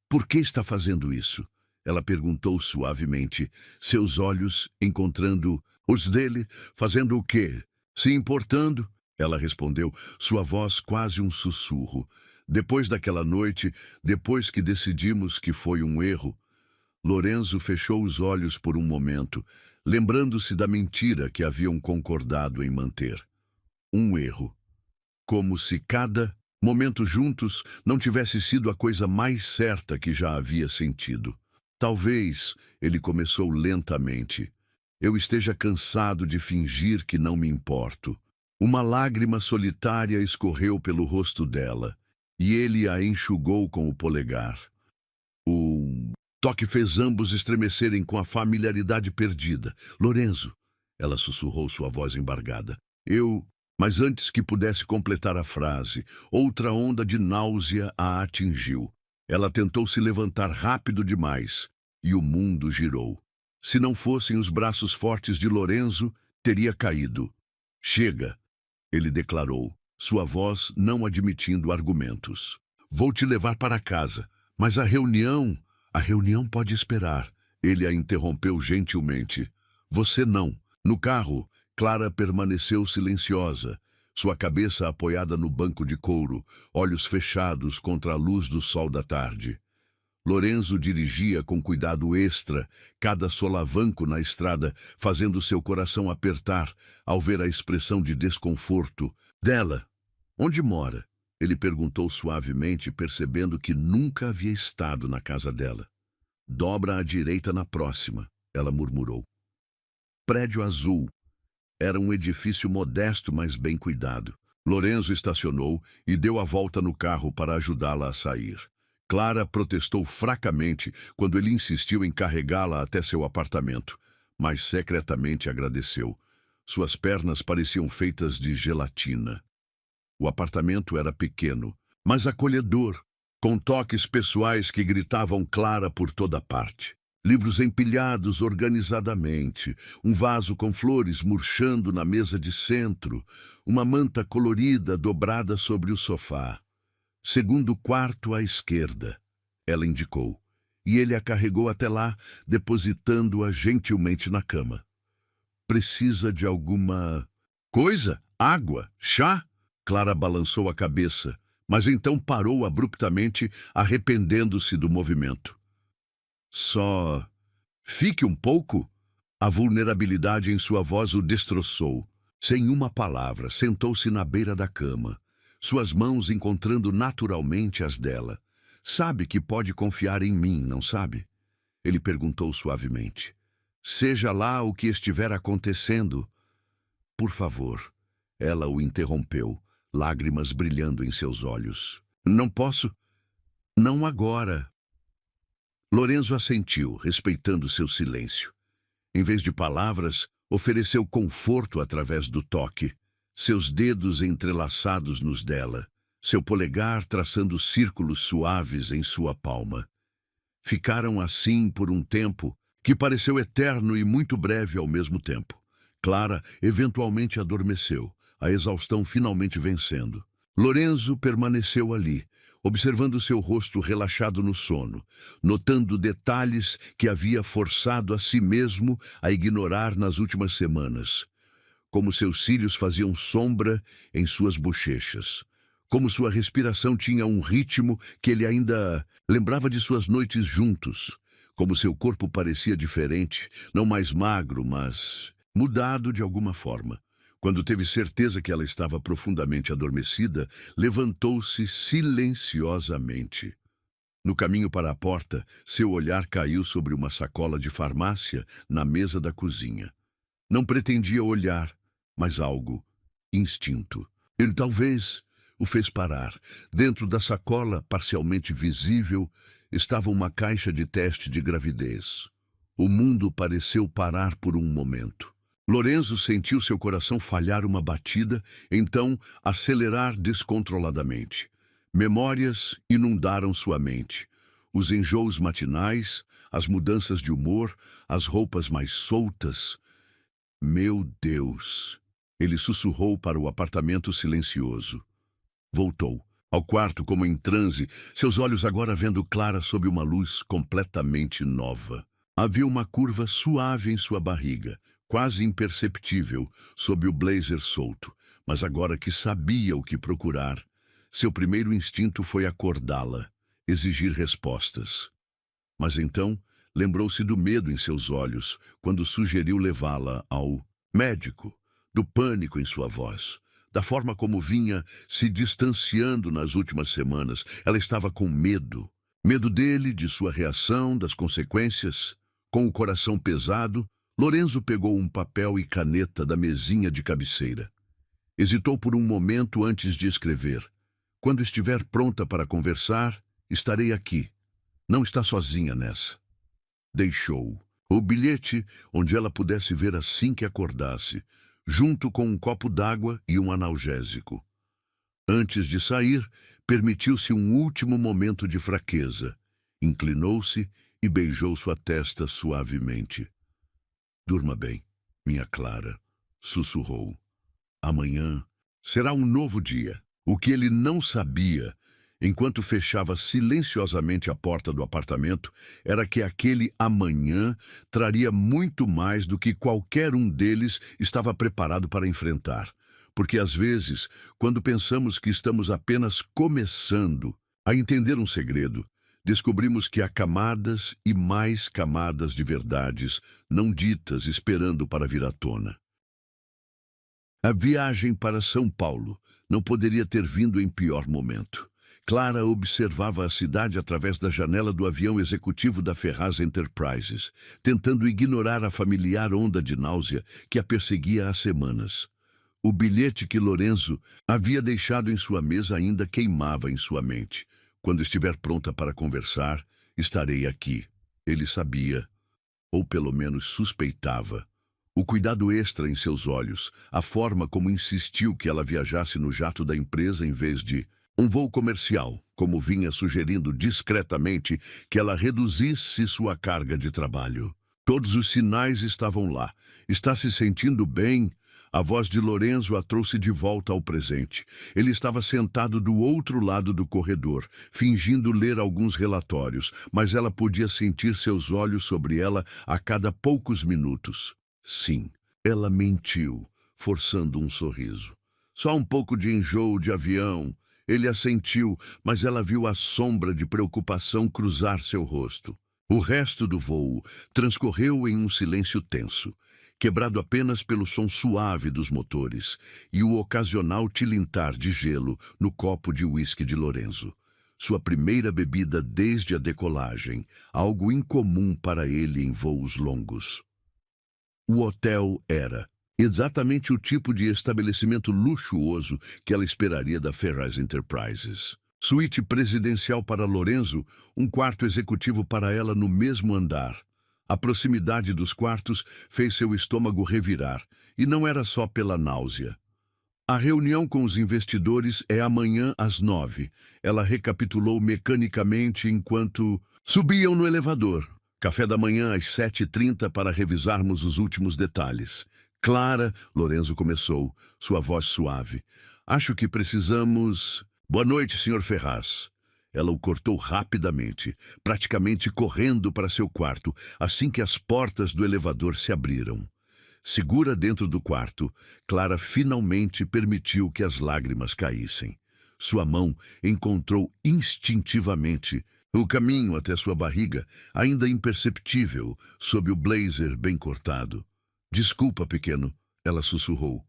Por que está fazendo isso? Ela perguntou suavemente, seus olhos encontrando os dele, fazendo o quê? Se importando? Ela respondeu, sua voz quase um sussurro. Depois daquela noite, depois que decidimos que foi um erro, Lorenzo fechou os olhos por um momento, lembrando-se da mentira que haviam concordado em manter. Um erro. Como se cada momento juntos não tivesse sido a coisa mais certa que já havia sentido. Talvez, ele começou lentamente, eu esteja cansado de fingir que não me importo. Uma lágrima solitária escorreu pelo rosto dela, e ele a enxugou com o polegar. O toque fez ambos estremecerem com a familiaridade perdida. Lorenzo, ela sussurrou sua voz embargada. Mas antes que pudesse completar a frase, outra onda de náusea a atingiu. Ela tentou se levantar rápido demais, e o mundo girou. Se não fossem os braços fortes de Lorenzo, teria caído. Chega, ele declarou, sua voz não admitindo argumentos. Vou te levar para casa, mas a reunião pode esperar. Ele a interrompeu gentilmente. Você não. No carro, Clara permaneceu silenciosa, sua cabeça apoiada no banco de couro, olhos fechados contra a luz do sol da tarde. Lorenzo dirigia com cuidado extra, cada solavanco na estrada, fazendo seu coração apertar ao ver a expressão de desconforto dela. Onde mora? Ele perguntou suavemente, percebendo que nunca havia estado na casa dela. Dobra à direita na próxima, ela murmurou. Prédio azul. Era um edifício modesto, mas bem cuidado. Lorenzo estacionou e deu a volta no carro para ajudá-la a sair. Clara protestou fracamente quando ele insistiu em carregá-la até seu apartamento, mas secretamente agradeceu. Suas pernas pareciam feitas de gelatina. O apartamento era pequeno, mas acolhedor, com toques pessoais que gritavam Clara por toda parte. Livros empilhados organizadamente, um vaso com flores murchando na mesa de centro, uma manta colorida dobrada sobre o sofá. Segundo quarto à esquerda, ela indicou, e ele a carregou até lá, depositando-a gentilmente na cama. Precisa de alguma coisa? Água? Chá? Clara balançou a cabeça, mas então parou abruptamente, arrependendo-se do movimento. Só fique um pouco? A vulnerabilidade em sua voz o destroçou. Sem uma palavra, sentou-se na beira da cama, suas mãos encontrando naturalmente as dela. Sabe que pode confiar em mim, não sabe? Ele perguntou suavemente. Seja lá o que estiver acontecendo. Por favor. Ela o interrompeu, lágrimas brilhando em seus olhos. Não posso. Não agora. Lorenzo assentiu, respeitando seu silêncio. Em vez de palavras, ofereceu conforto através do toque, seus dedos entrelaçados nos dela, seu polegar traçando círculos suaves em sua palma. Ficaram assim por um tempo que pareceu eterno e muito breve ao mesmo tempo. Clara eventualmente adormeceu, a exaustão finalmente vencendo. Lorenzo permaneceu ali, observando seu rosto relaxado no sono, notando detalhes que havia forçado a si mesmo a ignorar nas últimas semanas. Como seus cílios faziam sombra em suas bochechas. Como sua respiração tinha um ritmo que ele ainda lembrava de suas noites juntos. Como seu corpo parecia diferente, não mais magro, mas mudado de alguma forma. Quando teve certeza que ela estava profundamente adormecida, levantou-se silenciosamente. No caminho para a porta, seu olhar caiu sobre uma sacola de farmácia na mesa da cozinha. Não pretendia olhar, mas algo, instinto. Ele talvez o fez parar. Dentro da sacola, parcialmente visível, estava uma caixa de teste de gravidez. O mundo pareceu parar por um momento. Lorenzo sentiu seu coração falhar uma batida, então acelerar descontroladamente. Memórias inundaram sua mente. Os enjoos matinais, as mudanças de humor, as roupas mais soltas. Meu Deus! Ele sussurrou para o apartamento silencioso. Voltou. Ao quarto, como em transe, seus olhos agora vendo Clara sob uma luz completamente nova. Havia uma curva suave em sua barriga, quase imperceptível, sob o blazer solto, mas agora que sabia o que procurar, seu primeiro instinto foi acordá-la, exigir respostas. Mas então, Lembrou-se do medo em seus olhos quando sugeriu levá-la ao médico, do pânico em sua voz, da forma como vinha se distanciando nas últimas semanas. Ela estava com medo. Medo dele, de sua reação, das consequências. Com o coração pesado, Lorenzo pegou um papel e caneta da mesinha de cabeceira. Hesitou por um momento antes de escrever. Quando estiver pronta para conversar, estarei aqui. Não está sozinha nessa. Deixou o bilhete onde ela pudesse ver assim que acordasse, junto com um copo d'água e um analgésico. Antes de sair, permitiu-se um último momento de fraqueza. Inclinou-se e beijou sua testa suavemente. Durma bem, minha Clara, sussurrou. Amanhã será um novo dia. O que ele não sabia, enquanto fechava silenciosamente a porta do apartamento, era que aquele amanhã traria muito mais do que qualquer um deles estava preparado para enfrentar. Porque às vezes, quando pensamos que estamos apenas começando a entender um segredo, descobrimos que há camadas e mais camadas de verdades não ditas esperando para vir à tona. A viagem para São Paulo não poderia ter vindo em pior momento. Clara observava a cidade através da janela do avião executivo da Ferraz Enterprises, tentando ignorar a familiar onda de náusea que a perseguia há semanas. O bilhete que Lorenzo havia deixado em sua mesa ainda queimava em sua mente. Quando estiver pronta para conversar, estarei aqui. Ele sabia, ou pelo menos suspeitava. O cuidado extra em seus olhos, a forma como insistiu que ela viajasse no jato da empresa em vez de um voo comercial, como vinha sugerindo discretamente que ela reduzisse sua carga de trabalho. Todos os sinais estavam lá. Está se sentindo bem? A voz de Lorenzo a trouxe de volta ao presente. Ele estava sentado do outro lado do corredor, fingindo ler alguns relatórios, mas ela podia sentir seus olhos sobre ela a cada poucos minutos. Sim, ela mentiu, forçando um sorriso. Só um pouco de enjoo de avião. Ele assentiu, mas ela viu a sombra de preocupação cruzar seu rosto. O resto do voo transcorreu em um silêncio tenso, quebrado apenas pelo som suave dos motores e o ocasional tilintar de gelo no copo de uísque de Lorenzo. Sua primeira bebida desde a decolagem, algo incomum para ele em voos longos. O hotel era exatamente o tipo de estabelecimento luxuoso que ela esperaria da Ferraz Enterprises. Suíte presidencial para Lorenzo, um quarto executivo para ela no mesmo andar. A proximidade dos quartos fez seu estômago revirar, e não era só pela náusea. A reunião com os investidores é amanhã às 9. Ela recapitulou mecanicamente enquanto subiam no elevador. Café da manhã às 7h30 para revisarmos os últimos detalhes. Clara, Lorenzo começou, sua voz suave. Acho que precisamos... Boa noite, Sr. Ferraz. Ela o cortou rapidamente, praticamente correndo para seu quarto, assim que as portas do elevador se abriram. Segura dentro do quarto, Clara finalmente permitiu que as lágrimas caíssem. Sua mão encontrou instintivamente o caminho até sua barriga, ainda imperceptível, sob o blazer bem cortado. Desculpa, pequeno, ela sussurrou.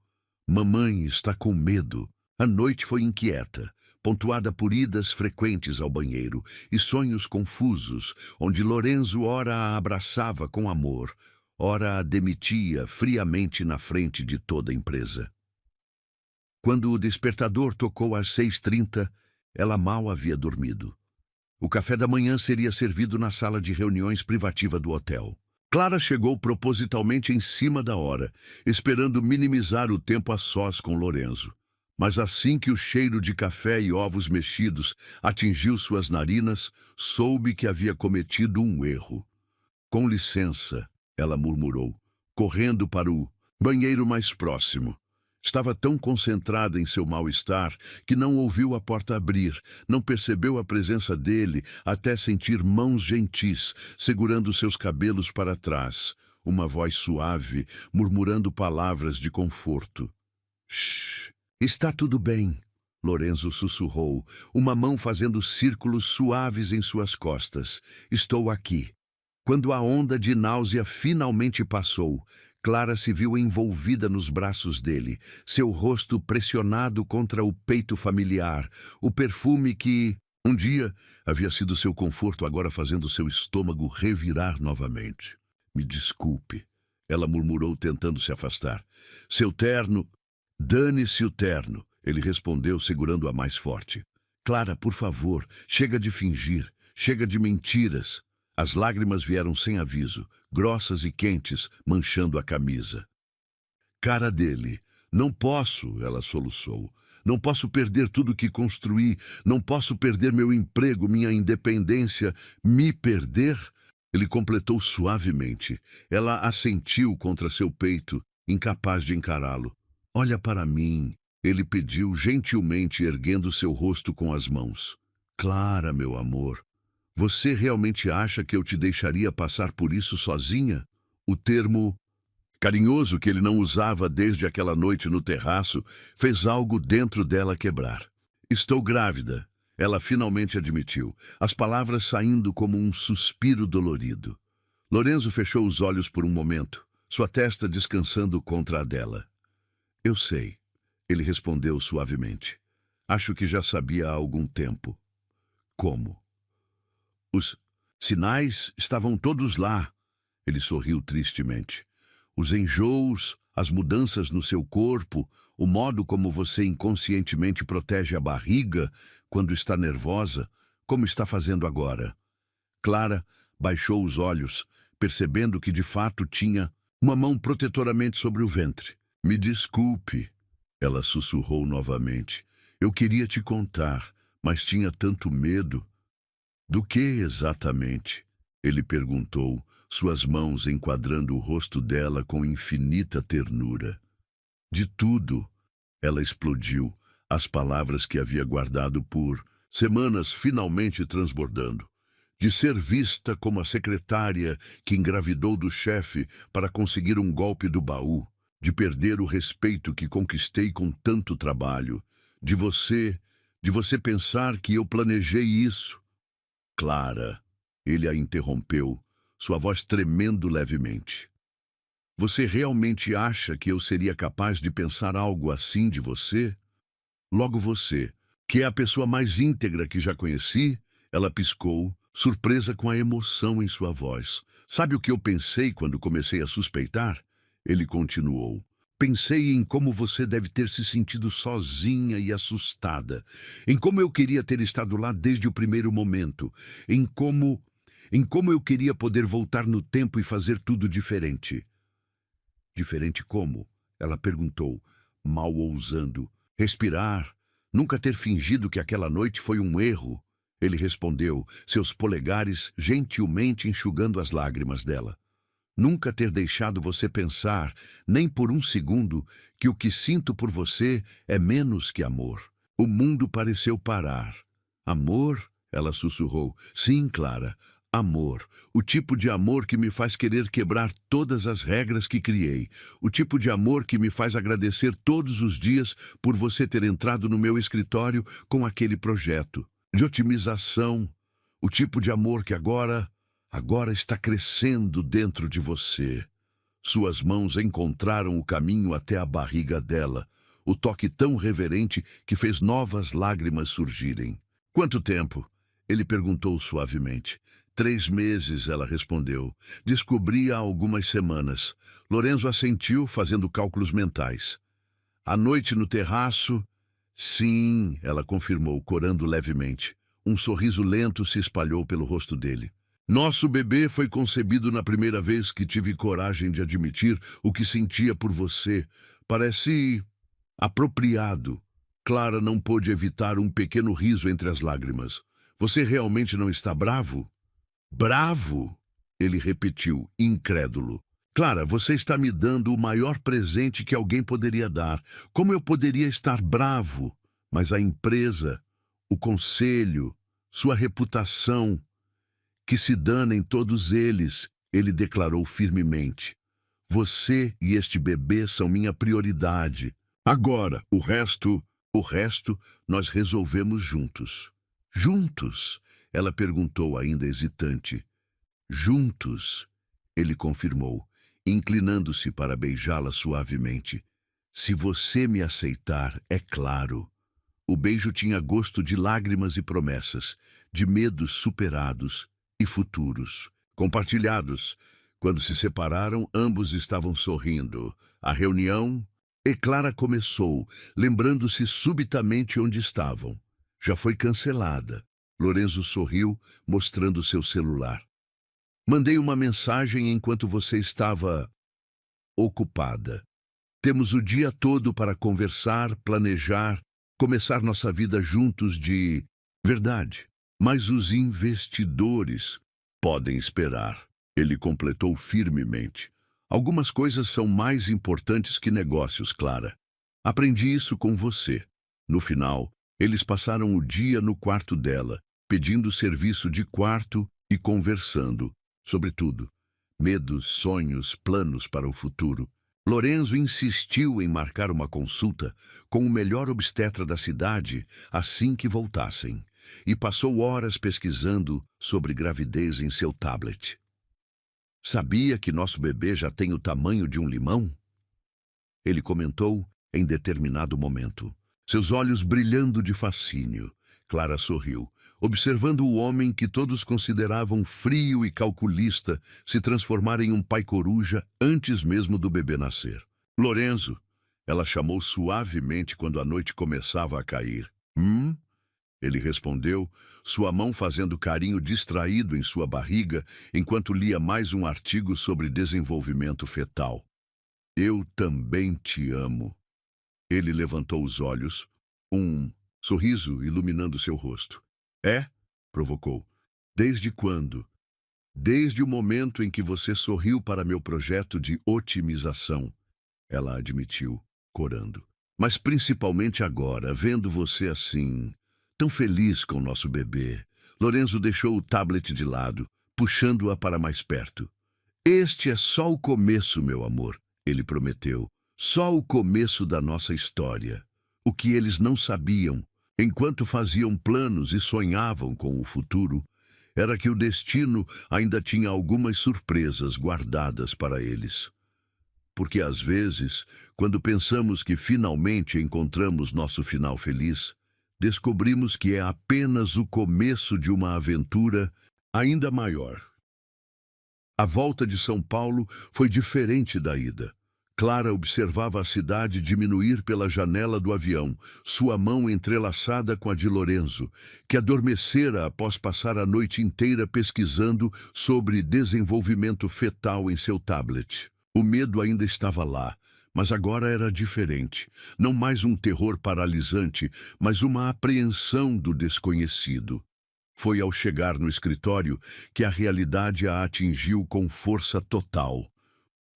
Mamãe está com medo. A noite foi inquieta, pontuada por idas frequentes ao banheiro e sonhos confusos, onde Lorenzo ora a abraçava com amor, ora a demitia friamente na frente de toda a empresa. Quando o despertador tocou às 6h30, ela mal havia dormido. O café da manhã seria servido na sala de reuniões privativa do hotel. Clara chegou propositalmente em cima da hora, esperando minimizar o tempo a sós com Lorenzo. Mas assim que o cheiro de café e ovos mexidos atingiu suas narinas, soube que havia cometido um erro. Com licença, ela murmurou, correndo para o banheiro mais próximo. Estava tão concentrada em seu mal-estar que não ouviu a porta abrir, não percebeu a presença dele até sentir mãos gentis segurando seus cabelos para trás, uma voz suave murmurando palavras de conforto. Shh, está tudo bem, Lorenzo sussurrou, uma mão fazendo círculos suaves em suas costas. Estou aqui. Quando a onda de náusea finalmente passou, Clara se viu envolvida nos braços dele, seu rosto pressionado contra o peito familiar, o perfume que, um dia, havia sido seu conforto, agora fazendo seu estômago revirar novamente. Me desculpe, ela murmurou tentando se afastar. Seu terno... Dane-se o terno, ele respondeu segurando-a mais forte. Clara, por favor, chega de fingir, chega de mentiras. As lágrimas vieram sem aviso, grossas e quentes, manchando a camisa. Cara dele. Não posso, ela soluçou. Não posso perder tudo que construí. Não posso perder meu emprego, minha independência. Me perder? Ele completou suavemente. Ela assentiu contra seu peito, incapaz de encará-lo. Olha para mim, ele pediu gentilmente, erguendo seu rosto com as mãos. Clara, meu amor. Você realmente acha que eu te deixaria passar por isso sozinha? O termo carinhoso que ele não usava desde aquela noite no terraço fez algo dentro dela quebrar. Estou grávida, ela finalmente admitiu, as palavras saindo como um suspiro dolorido. Lorenzo fechou os olhos por um momento, sua testa descansando contra a dela. Eu sei, ele respondeu suavemente. Acho que já sabia há algum tempo. Como? Os sinais estavam todos lá. Ele sorriu tristemente. Os enjoos, as mudanças no seu corpo, o modo como você inconscientemente protege a barriga quando está nervosa, como está fazendo agora. Clara baixou os olhos, percebendo que de fato tinha uma mão protetoramente sobre o ventre. Me desculpe, ela sussurrou novamente. Eu queria te contar, mas tinha tanto medo. Do que exatamente? Ele perguntou, suas mãos enquadrando o rosto dela com infinita ternura. De tudo, ela explodiu, as palavras que havia guardado por semanas finalmente transbordando. De ser vista como a secretária que engravidou do chefe para conseguir um golpe do baú, de perder o respeito que conquistei com tanto trabalho, de você pensar que eu planejei isso. Clara, ele a interrompeu, sua voz tremendo levemente. Você realmente acha que eu seria capaz de pensar algo assim de você? Logo você, que é a pessoa mais íntegra que já conheci, ela piscou, surpresa com a emoção em sua voz. Sabe o que eu pensei quando comecei a suspeitar? Ele continuou. Pensei em como você deve ter se sentido sozinha e assustada, em como eu queria ter estado lá desde o primeiro momento, em como eu queria poder voltar no tempo e fazer tudo diferente. Diferente como? Ela perguntou, mal ousando. Respirar, nunca ter fingido que aquela noite foi um erro. Ele respondeu, seus polegares gentilmente enxugando as lágrimas dela. Nunca ter deixado você pensar, nem por um segundo, que o que sinto por você é menos que amor. O mundo pareceu parar. Amor? Ela sussurrou. Sim, Clara, amor. O tipo de amor que me faz querer quebrar todas as regras que criei. O tipo de amor que me faz agradecer todos os dias por você ter entrado no meu escritório com aquele projeto de otimização. O tipo de amor que agora está crescendo dentro de você. Suas mãos encontraram o caminho até a barriga dela, o toque tão reverente que fez novas lágrimas surgirem. Quanto tempo? Ele perguntou suavemente. 3 meses, ela respondeu. Descobri há algumas semanas. Lorenzo assentiu, fazendo cálculos mentais. À noite no terraço... Sim, ela confirmou, corando levemente. Um sorriso lento se espalhou pelo rosto dele. Nosso bebê foi concebido na primeira vez que tive coragem de admitir o que sentia por você. Parece apropriado. Clara não pôde evitar um pequeno riso entre as lágrimas. Você realmente não está bravo? Bravo? Ele repetiu, incrédulo. Clara, você está me dando o maior presente que alguém poderia dar. Como eu poderia estar bravo? Mas a empresa, o conselho, sua reputação... Que se danem todos eles, ele declarou firmemente. Você e este bebê são minha prioridade. Agora, o resto nós resolvemos juntos. Juntos? Ela perguntou ainda hesitante. Juntos, ele confirmou, inclinando-se para beijá-la suavemente. Se você me aceitar, é claro. O beijo tinha gosto de lágrimas e promessas, de medos superados e futuros, compartilhados. Quando se separaram, ambos estavam sorrindo. A reunião, e Clara começou, lembrando-se subitamente onde estavam. Já foi cancelada. Lorenzo sorriu, mostrando seu celular. Mandei uma mensagem enquanto você estava ocupada. Temos o dia todo para conversar, planejar, começar nossa vida juntos de verdade. Mas os investidores podem esperar. Ele completou firmemente. Algumas coisas são mais importantes que negócios, Clara. Aprendi isso com você. No final, eles passaram o dia no quarto dela, pedindo serviço de quarto e conversando, sobre tudo. Medos, sonhos, planos para o futuro. Lorenzo insistiu em marcar uma consulta com o melhor obstetra da cidade assim que voltassem, e passou horas pesquisando sobre gravidez em seu tablet. Sabia que nosso bebê já tem o tamanho de um limão? Ele comentou em determinado momento, seus olhos brilhando de fascínio. Clara sorriu, observando o homem que todos consideravam frio e calculista se transformar em um pai coruja antes mesmo do bebê nascer. Lorenzo, ela chamou suavemente quando a noite começava a cair. Ele respondeu, sua mão fazendo carinho distraído em sua barriga enquanto lia mais um artigo sobre desenvolvimento fetal. Eu também te amo. Ele levantou os olhos, um sorriso iluminando seu rosto. É? Provocou. Desde quando? Desde o momento em que você sorriu para meu projeto de otimização. Ela admitiu, corando. Mas principalmente agora, vendo você assim, tão feliz com nosso bebê. Lorenzo deixou o tablet de lado, puxando-a para mais perto. Este é só o começo, meu amor, ele prometeu. Só o começo da nossa história. O que eles não sabiam, enquanto faziam planos e sonhavam com o futuro, era que o destino ainda tinha algumas surpresas guardadas para eles. Porque às vezes, quando pensamos que finalmente encontramos nosso final feliz, descobrimos que é apenas o começo de uma aventura ainda maior. A volta de São Paulo foi diferente da ida. Clara observava a cidade diminuir pela janela do avião, sua mão entrelaçada com a de Lorenzo, que adormecera após passar a noite inteira pesquisando sobre desenvolvimento fetal em seu tablet. O medo ainda estava lá, mas agora era diferente. Não mais um terror paralisante, mas uma apreensão do desconhecido. Foi ao chegar no escritório que a realidade a atingiu com força total.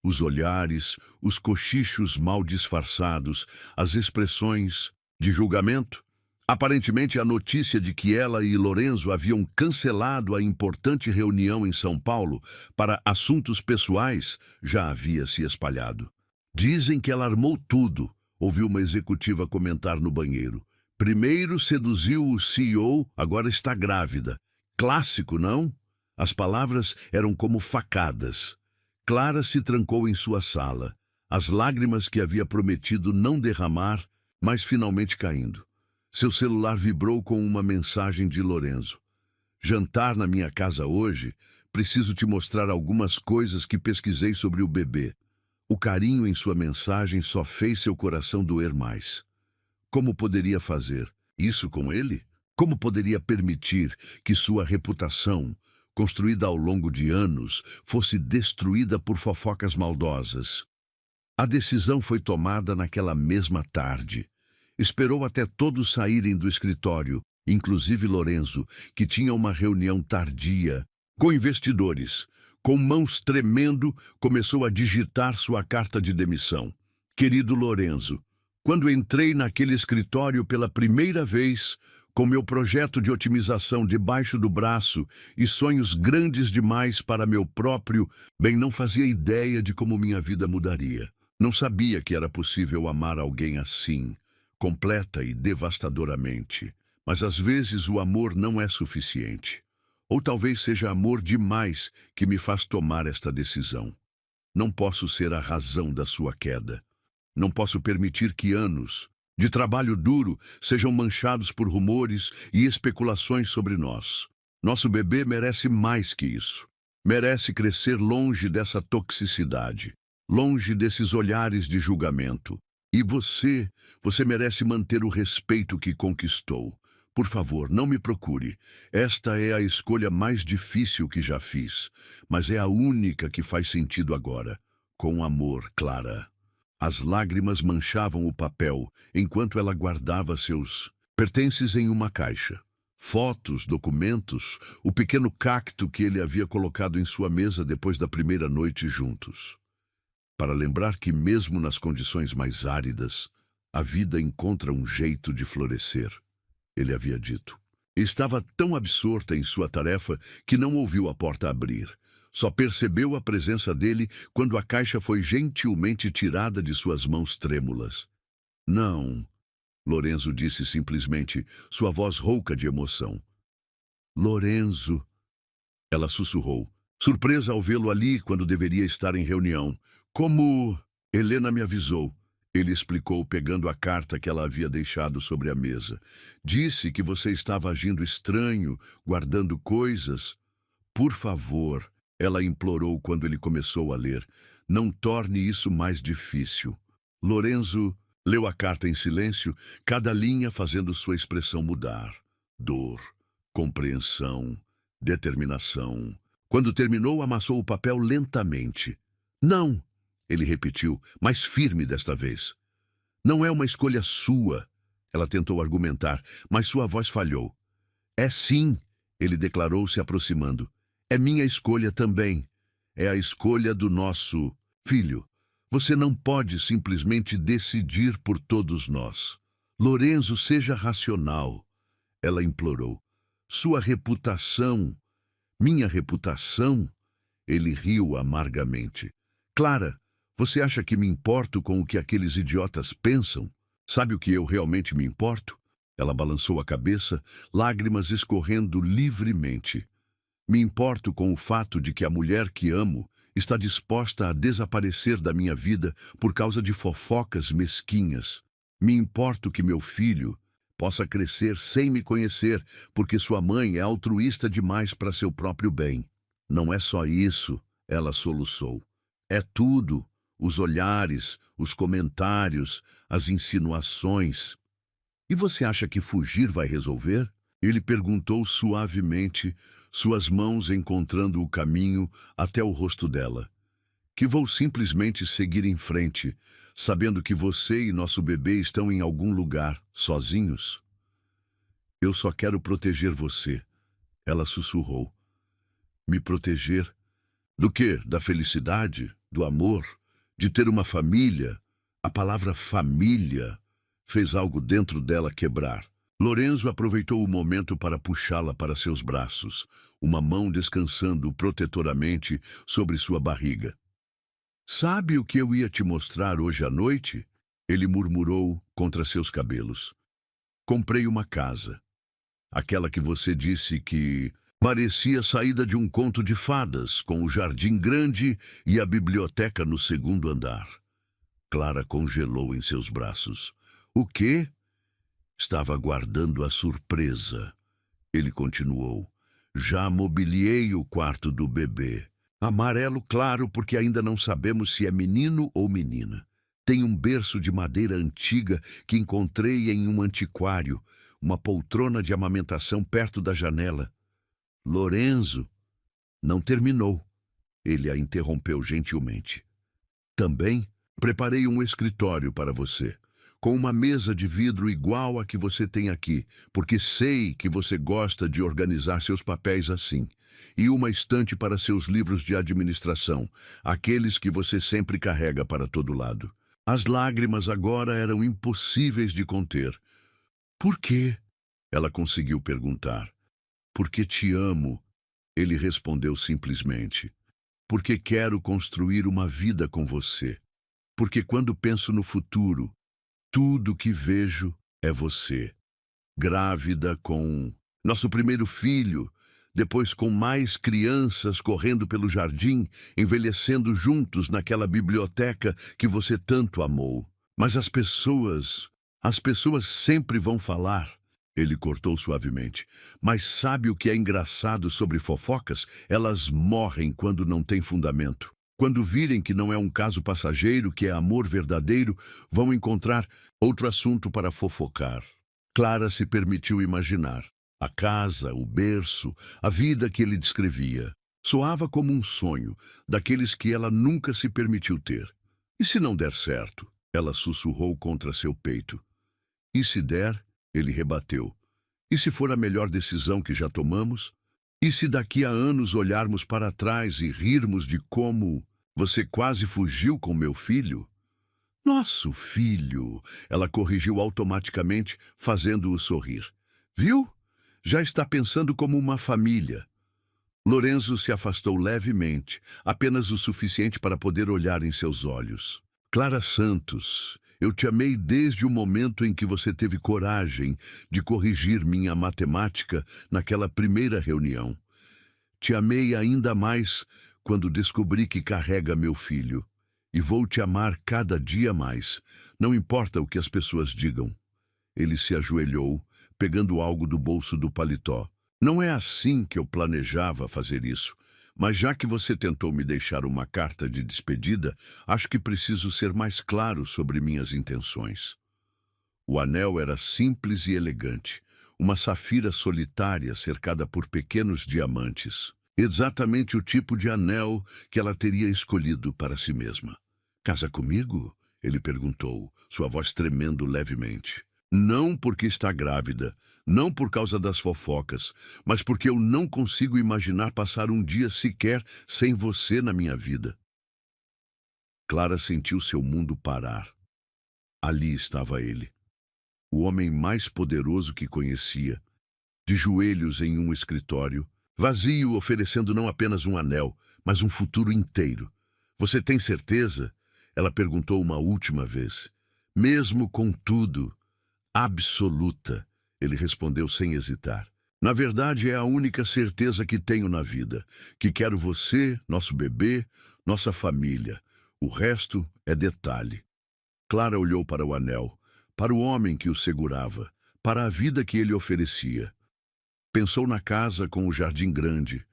Os olhares, os cochichos mal disfarçados, as expressões de julgamento. Aparentemente, a notícia de que ela e Lorenzo haviam cancelado a importante reunião em São Paulo para assuntos pessoais já havia se espalhado. Dizem que ela armou tudo, ouviu uma executiva comentar no banheiro. Primeiro seduziu o CEO, agora está grávida. Clássico, não? As palavras eram como facadas. Clara se trancou em sua sala, as lágrimas que havia prometido não derramar, mas finalmente caindo. Seu celular vibrou com uma mensagem de Lorenzo. Jantar na minha casa hoje? Preciso te mostrar algumas coisas que pesquisei sobre o bebê. O carinho em sua mensagem só fez seu coração doer mais. Como poderia fazer isso com ele? Como poderia permitir que sua reputação, construída ao longo de anos, fosse destruída por fofocas maldosas? A decisão foi tomada naquela mesma tarde. Esperou até todos saírem do escritório, inclusive Lorenzo, que tinha uma reunião tardia com investidores. Com mãos tremendo, começou a digitar sua carta de demissão. Querido Lorenzo, quando entrei naquele escritório pela primeira vez, com meu projeto de otimização debaixo do braço e sonhos grandes demais para meu próprio, não fazia ideia de como minha vida mudaria. Não sabia que era possível amar alguém assim, completa e devastadoramente. Mas às vezes o amor não é suficiente. Ou talvez seja amor demais que me faz tomar esta decisão. Não posso ser a razão da sua queda. Não posso permitir que anos de trabalho duro sejam manchados por rumores e especulações sobre nós. Nosso bebê merece mais que isso. Merece crescer longe dessa toxicidade, longe desses olhares de julgamento. E você merece manter o respeito que conquistou. Por favor, não me procure. Esta é a escolha mais difícil que já fiz, mas é a única que faz sentido agora. Com amor, Clara. As lágrimas manchavam o papel enquanto ela guardava seus pertences em uma caixa. Fotos, documentos, o pequeno cacto que ele havia colocado em sua mesa depois da primeira noite juntos. Para lembrar que mesmo nas condições mais áridas, a vida encontra um jeito de florescer, ele havia dito. Estava tão absorta em sua tarefa que não ouviu a porta abrir. Só percebeu a presença dele quando a caixa foi gentilmente tirada de suas mãos trêmulas. Não, Lorenzo disse simplesmente, sua voz rouca de emoção. Lorenzo, ela sussurrou, surpresa ao vê-lo ali quando deveria estar em reunião. Como Helena me avisou, ele explicou pegando a carta que ela havia deixado sobre a mesa. Disse que você estava agindo estranho, guardando coisas. Por favor, ela implorou quando ele começou a ler, não torne isso mais difícil. Lorenzo leu a carta em silêncio, cada linha fazendo sua expressão mudar. Dor, compreensão, determinação. Quando terminou, amassou o papel lentamente. Não, ele repetiu, mais firme desta vez. Não é uma escolha sua, ela tentou argumentar, mas sua voz falhou. É sim, ele declarou se aproximando. É minha escolha também. É a escolha do nosso filho. Você não pode simplesmente decidir por todos nós. Lorenzo, seja racional, ela implorou. Sua reputação, minha reputação? Ele riu amargamente. Clara, você acha que me importo com o que aqueles idiotas pensam? Sabe o que eu realmente me importo? Ela balançou a cabeça, lágrimas escorrendo livremente. Me importo com o fato de que a mulher que amo está disposta a desaparecer da minha vida por causa de fofocas mesquinhas. Me importo que meu filho possa crescer sem me conhecer, porque sua mãe é altruísta demais para seu próprio bem. Não é só isso, ela soluçou. É tudo, os olhares, os comentários, as insinuações. E você acha que fugir vai resolver? Ele perguntou suavemente, suas mãos encontrando o caminho até o rosto dela. Que vou simplesmente seguir em frente, sabendo que você e nosso bebê estão em algum lugar, sozinhos? Eu só quero proteger você, ela sussurrou. Me proteger? Do quê? Da felicidade? Do amor? De ter uma família? A palavra família fez algo dentro dela quebrar. Lorenzo aproveitou o momento para puxá-la para seus braços, uma mão descansando protetoramente sobre sua barriga. Sabe o que eu ia te mostrar hoje à noite? Ele murmurou contra seus cabelos. Comprei uma casa. Aquela que você disse que parecia saída de um conto de fadas, com o jardim grande e a biblioteca no segundo andar. Clara congelou em seus braços. O quê? Estava aguardando a surpresa. Ele continuou. Já mobiliei o quarto do bebê. Amarelo claro porque ainda não sabemos se é menino ou menina. Tem um berço de madeira antiga que encontrei em um antiquário, uma poltrona de amamentação perto da janela. Lorenzo não terminou. Ele a interrompeu gentilmente. Também preparei um escritório para você, com uma mesa de vidro igual a que você tem aqui, porque sei que você gosta de organizar seus papéis assim, e uma estante para seus livros de administração, aqueles que você sempre carrega para todo lado. As lágrimas agora eram impossíveis de conter. Por quê? Ela conseguiu perguntar. Porque te amo, ele respondeu simplesmente. Porque quero construir uma vida com você. Porque quando penso no futuro, tudo que vejo é você. Grávida com nosso primeiro filho, depois com mais crianças correndo pelo jardim, envelhecendo juntos naquela biblioteca que você tanto amou. Mas as pessoas sempre vão falar. Ele cortou suavemente. Mas sabe o que é engraçado sobre fofocas? Elas morrem quando não tem fundamento. Quando virem que não é um caso passageiro, que é amor verdadeiro, vão encontrar outro assunto para fofocar. Clara se permitiu imaginar. A casa, o berço, a vida que ele descrevia. Soava como um sonho, daqueles que ela nunca se permitiu ter. E se não der certo? Ela sussurrou contra seu peito. E se der? Ele rebateu. E se for a melhor decisão que já tomamos? E se daqui a anos olharmos para trás e rirmos de como você quase fugiu com meu filho? Nosso filho, ela corrigiu automaticamente, fazendo-o sorrir. Viu? Já está pensando como uma família. Lorenzo se afastou levemente, apenas o suficiente para poder olhar em seus olhos. Clara Santos, eu te amei desde o momento em que você teve coragem de corrigir minha matemática naquela primeira reunião. Te amei ainda mais quando descobri que carrega meu filho. E vou te amar cada dia mais, não importa o que as pessoas digam. Ele se ajoelhou, pegando algo do bolso do paletó. Não é assim que eu planejava fazer isso. Mas já que você tentou me deixar uma carta de despedida, acho que preciso ser mais claro sobre minhas intenções. O anel era simples e elegante, uma safira solitária cercada por pequenos diamantes. Exatamente o tipo de anel que ela teria escolhido para si mesma. Casa comigo? Ele perguntou, sua voz tremendo levemente. Não porque está grávida, não por causa das fofocas, mas porque eu não consigo imaginar passar um dia sequer sem você na minha vida. Clara sentiu seu mundo parar. Ali estava ele, o homem mais poderoso que conhecia, de joelhos em um escritório, vazio, oferecendo não apenas um anel, mas um futuro inteiro. Você tem certeza? Ela perguntou uma última vez. Mesmo com tudo, absoluta, ele respondeu sem hesitar. Na verdade, é a única certeza que tenho na vida, que quero você, nosso bebê, nossa família. O resto é detalhe. Clara olhou para o anel, para o homem que o segurava, para a vida que ele oferecia. Pensou na casa com o jardim grande,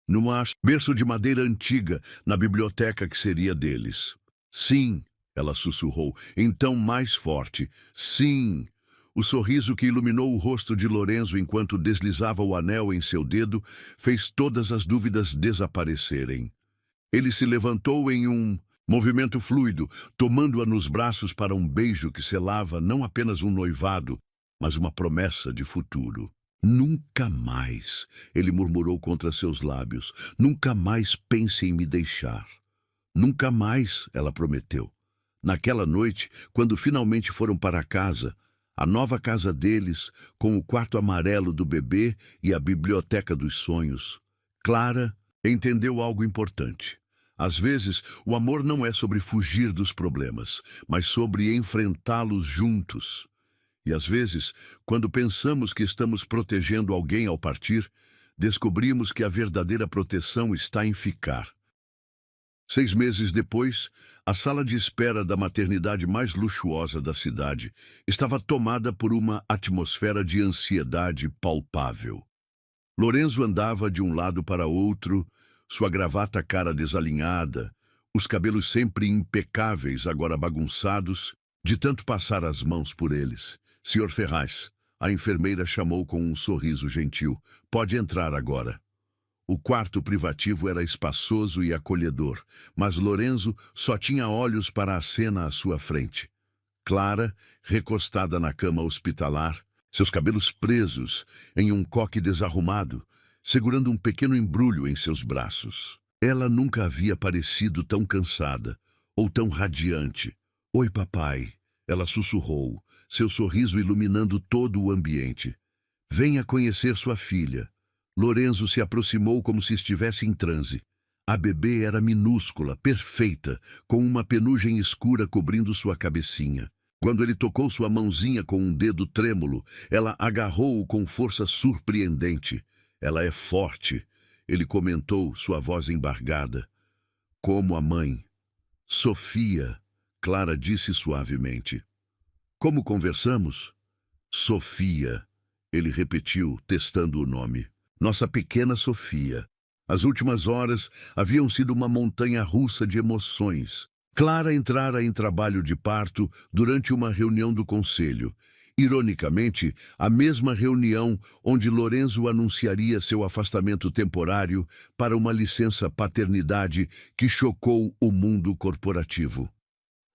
num berço de madeira antiga, na biblioteca que seria deles. Sim, ela sussurrou, então mais forte. Sim! O sorriso que iluminou o rosto de Lorenzo enquanto deslizava o anel em seu dedo fez todas as dúvidas desaparecerem. Ele se levantou em um movimento fluido, tomando-a nos braços para um beijo que selava não apenas um noivado, mas uma promessa de futuro. Nunca mais, ele murmurou contra seus lábios, nunca mais pense em me deixar. Nunca mais, ela prometeu. Naquela noite, quando finalmente foram para casa, a nova casa deles, com o quarto amarelo do bebê e a biblioteca dos sonhos, Clara entendeu algo importante. Às vezes, o amor não é sobre fugir dos problemas, mas sobre enfrentá-los juntos. E às vezes, quando pensamos que estamos protegendo alguém ao partir, descobrimos que a verdadeira proteção está em ficar. 6 meses depois, a sala de espera da maternidade mais luxuosa da cidade estava tomada por uma atmosfera de ansiedade palpável. Lorenzo andava de um lado para outro, sua gravata cara desalinhada, os cabelos sempre impecáveis, agora bagunçados, de tanto passar as mãos por eles. Sr. Ferraz, a enfermeira chamou com um sorriso gentil. Pode entrar agora. O quarto privativo era espaçoso e acolhedor, mas Lorenzo só tinha olhos para a cena à sua frente. Clara, recostada na cama hospitalar, seus cabelos presos em um coque desarrumado, segurando um pequeno embrulho em seus braços. Ela nunca havia parecido tão cansada ou tão radiante. Oi, papai, ela sussurrou, seu sorriso iluminando todo o ambiente. Venha conhecer sua filha. Lorenzo se aproximou como se estivesse em transe. A bebê era minúscula, perfeita, com uma penugem escura cobrindo sua cabecinha. Quando ele tocou sua mãozinha com um dedo trêmulo, ela agarrou-o com força surpreendente. Ela é forte, ele comentou, sua voz embargada. Como a mãe. Sofia, Clara disse suavemente. Como conversamos? Sofia, ele repetiu, testando o nome. Nossa pequena Sofia. As últimas horas haviam sido uma montanha-russa de emoções. Clara entrara em trabalho de parto durante uma reunião do conselho. Ironicamente, a mesma reunião onde Lorenzo anunciaria seu afastamento temporário para uma licença paternidade que chocou o mundo corporativo.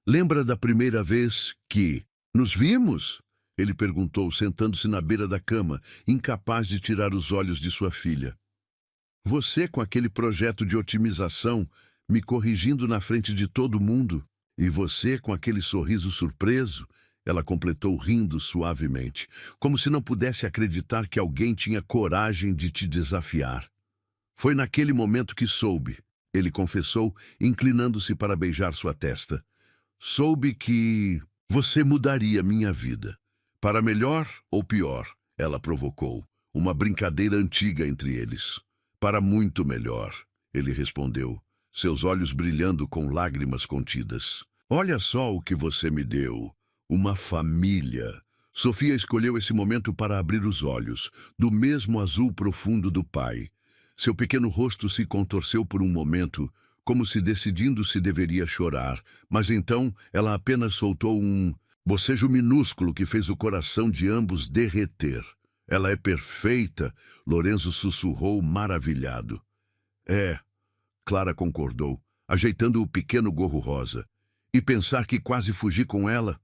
Lembra da primeira vez que nos vimos? Ele perguntou, sentando-se na beira da cama, incapaz de tirar os olhos de sua filha. Você com aquele projeto de otimização, me corrigindo na frente de todo mundo, e você com aquele sorriso surpreso, ela completou rindo suavemente, como se não pudesse acreditar que alguém tinha coragem de te desafiar. Foi naquele momento que soube, ele confessou, inclinando-se para beijar sua testa. Soube que você mudaria minha vida. Para melhor ou pior, ela provocou, uma brincadeira antiga entre eles. Para muito melhor, ele respondeu, seus olhos brilhando com lágrimas contidas. Olha só o que você me deu. Uma família. Sofia escolheu esse momento para abrir os olhos, do mesmo azul profundo do pai. Seu pequeno rosto se contorceu por um momento, como se decidindo se deveria chorar, mas então ela apenas soltou um bocejo minúsculo que fez o coração de ambos derreter. Ela é perfeita, Lorenzo sussurrou maravilhado. É, Clara concordou, ajeitando o pequeno gorro rosa. E pensar que quase fugi com ela?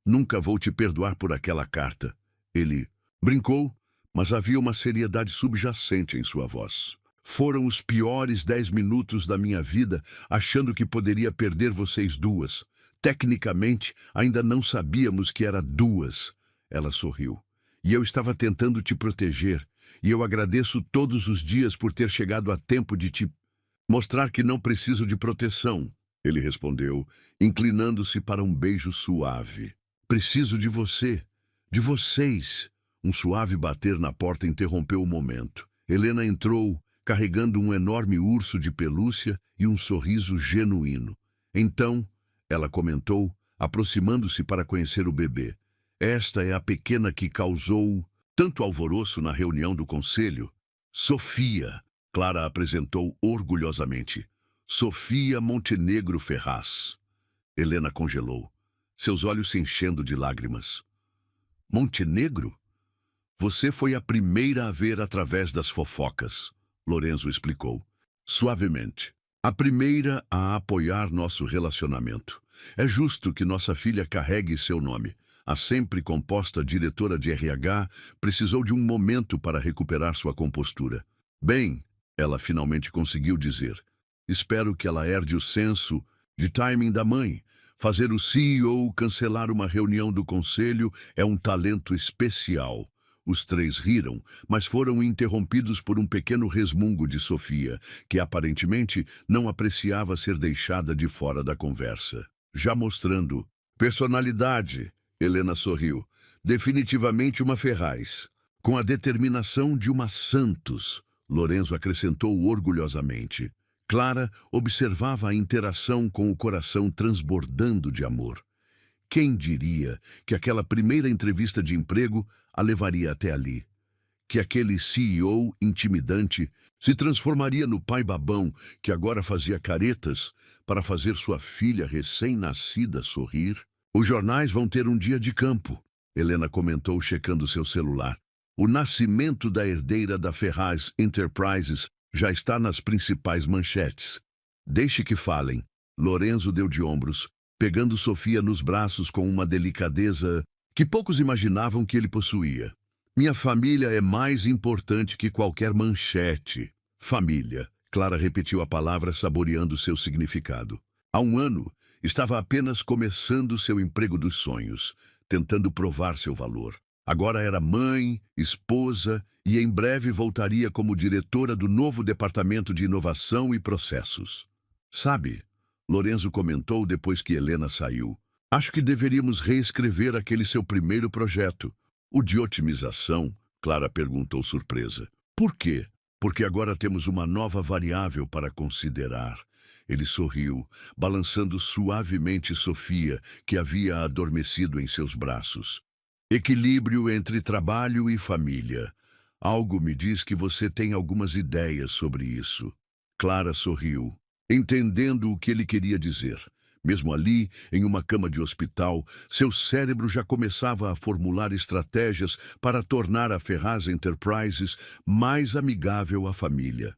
Nunca vou te perdoar por aquela carta. Ele brincou, mas havia uma seriedade subjacente em sua voz. Foram os piores 10 minutos da minha vida, achando que poderia perder vocês duas. Tecnicamente, ainda não sabíamos que era duas. Ela sorriu. E eu estava tentando te proteger. E eu agradeço todos os dias por ter chegado a tempo de te mostrar que não preciso de proteção. Ele respondeu, inclinando-se para um beijo suave. Preciso de você, de vocês. Um suave bater na porta interrompeu o momento. Helena entrou, carregando um enorme urso de pelúcia e um sorriso genuíno. Então, ela comentou, aproximando-se para conhecer o bebê. Esta é a pequena que causou tanto alvoroço na reunião do conselho. Sofia, Clara apresentou orgulhosamente. Sofia Montenegro Ferraz. Helena congelou, seus olhos se enchendo de lágrimas. Montenegro? Você foi a primeira a ver através das fofocas, Lorenzo explicou, suavemente. A primeira a apoiar nosso relacionamento. É justo que nossa filha carregue seu nome. A sempre composta diretora de RH precisou de um momento para recuperar sua compostura. Bem, ela finalmente conseguiu dizer. Espero que ela herde o senso de timing da mãe. Fazer o CEO cancelar uma reunião do conselho é um talento especial. Os três riram, mas foram interrompidos por um pequeno resmungo de Sofia, que aparentemente não apreciava ser deixada de fora da conversa. Já mostrando personalidade, Helena sorriu. Definitivamente uma Ferraz. Com a determinação de uma Santos, Lorenzo acrescentou orgulhosamente. Clara observava a interação com o coração transbordando de amor. Quem diria que aquela primeira entrevista de emprego a levaria até ali? Que aquele CEO intimidante se transformaria no pai babão que agora fazia caretas para fazer sua filha recém-nascida sorrir? Os jornais vão ter um dia de campo, Helena comentou checando seu celular. O nascimento da herdeira da Ferraz Enterprises já está nas principais manchetes. Deixe que falem. Lorenzo deu de ombros, pegando Sofia nos braços com uma delicadeza que poucos imaginavam que ele possuía. Minha família é mais importante que qualquer manchete. Família. Clara repetiu a palavra saboreando seu significado. Há um ano, estava apenas começando seu emprego dos sonhos, tentando provar seu valor. Agora era mãe, esposa e em breve voltaria como diretora do novo departamento de inovação e processos. Sabe, Lorenzo comentou depois que Helena saiu, acho que deveríamos reescrever aquele seu primeiro projeto. O de otimização? Clara perguntou surpresa. Por quê? Porque agora temos uma nova variável para considerar. Ele sorriu, balançando suavemente Sofia, que havia adormecido em seus braços. Equilíbrio entre trabalho e família. Algo me diz que você tem algumas ideias sobre isso. Clara sorriu, entendendo o que ele queria dizer. Mesmo ali, em uma cama de hospital, seu cérebro já começava a formular estratégias para tornar a Ferraz Enterprises mais amigável à família.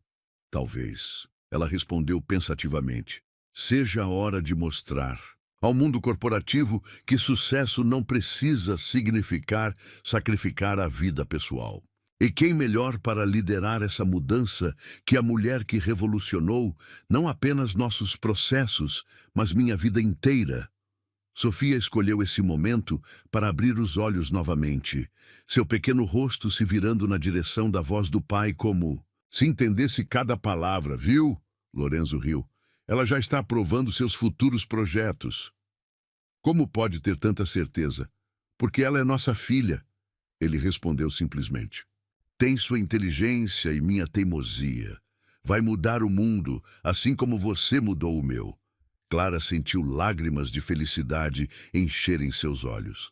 Talvez, ela respondeu pensativamente, seja a hora de mostrar ao mundo corporativo que sucesso não precisa significar sacrificar a vida pessoal. E quem melhor para liderar essa mudança que a mulher que revolucionou não apenas nossos processos, mas minha vida inteira? Sofia escolheu esse momento para abrir os olhos novamente, seu pequeno rosto se virando na direção da voz do pai como, se entendesse cada palavra, viu? Lorenzo riu. Ela já está aprovando seus futuros projetos. Como pode ter tanta certeza? Porque ela é nossa filha. Ele respondeu simplesmente. Tem sua inteligência e minha teimosia. Vai mudar o mundo, assim como você mudou o meu. Clara sentiu lágrimas de felicidade encherem seus olhos.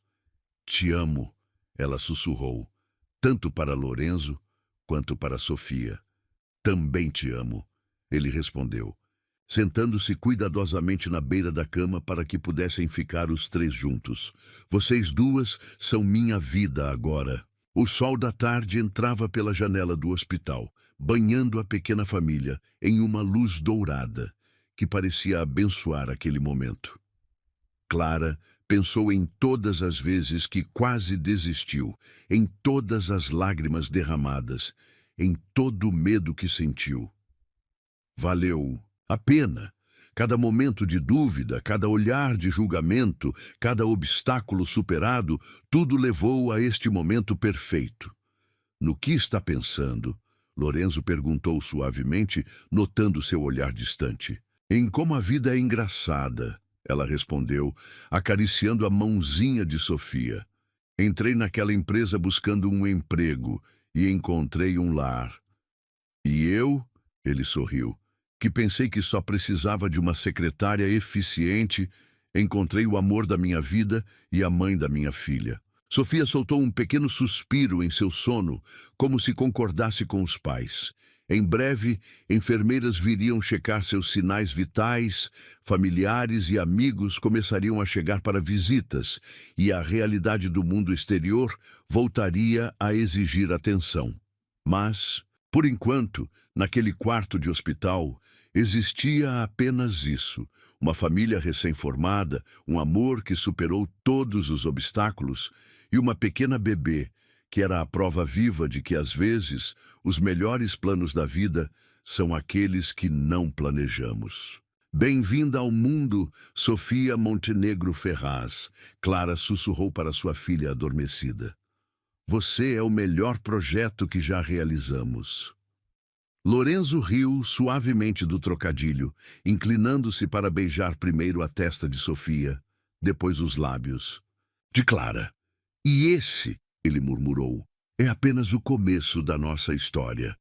Te amo, ela sussurrou, tanto para Lorenzo quanto para Sofia. Também te amo, ele respondeu, sentando-se cuidadosamente na beira da cama para que pudessem ficar os três juntos. Vocês duas são minha vida agora. O sol da tarde entrava pela janela do hospital, banhando a pequena família em uma luz dourada, que parecia abençoar aquele momento. Clara pensou em todas as vezes que quase desistiu, em todas as lágrimas derramadas, em todo o medo que sentiu. Valeu a pena. Cada momento de dúvida, cada olhar de julgamento, cada obstáculo superado, tudo levou a este momento perfeito. No que está pensando? Lorenzo perguntou suavemente, notando seu olhar distante. Em como a vida é engraçada, ela respondeu, acariciando a mãozinha de Sofia. Entrei naquela empresa buscando um emprego e encontrei um lar. E eu? Ele sorriu. Que pensei que só precisava de uma secretária eficiente, encontrei o amor da minha vida e a mãe da minha filha. Sofia soltou um pequeno suspiro em seu sono, como se concordasse com os pais. Em breve, enfermeiras viriam checar seus sinais vitais, familiares e amigos começariam a chegar para visitas, e a realidade do mundo exterior voltaria a exigir atenção. Mas, por enquanto, naquele quarto de hospital, existia apenas isso, uma família recém-formada, um amor que superou todos os obstáculos e uma pequena bebê, que era a prova viva de que, às vezes, os melhores planos da vida são aqueles que não planejamos. Bem-vinda ao mundo, Sofia Montenegro Ferraz, Clara sussurrou para sua filha adormecida. Você é o melhor projeto que já realizamos. Lorenzo riu suavemente do trocadilho, inclinando-se para beijar primeiro a testa de Sofia, depois os lábios de Clara. E esse, ele murmurou, é apenas o começo da nossa história.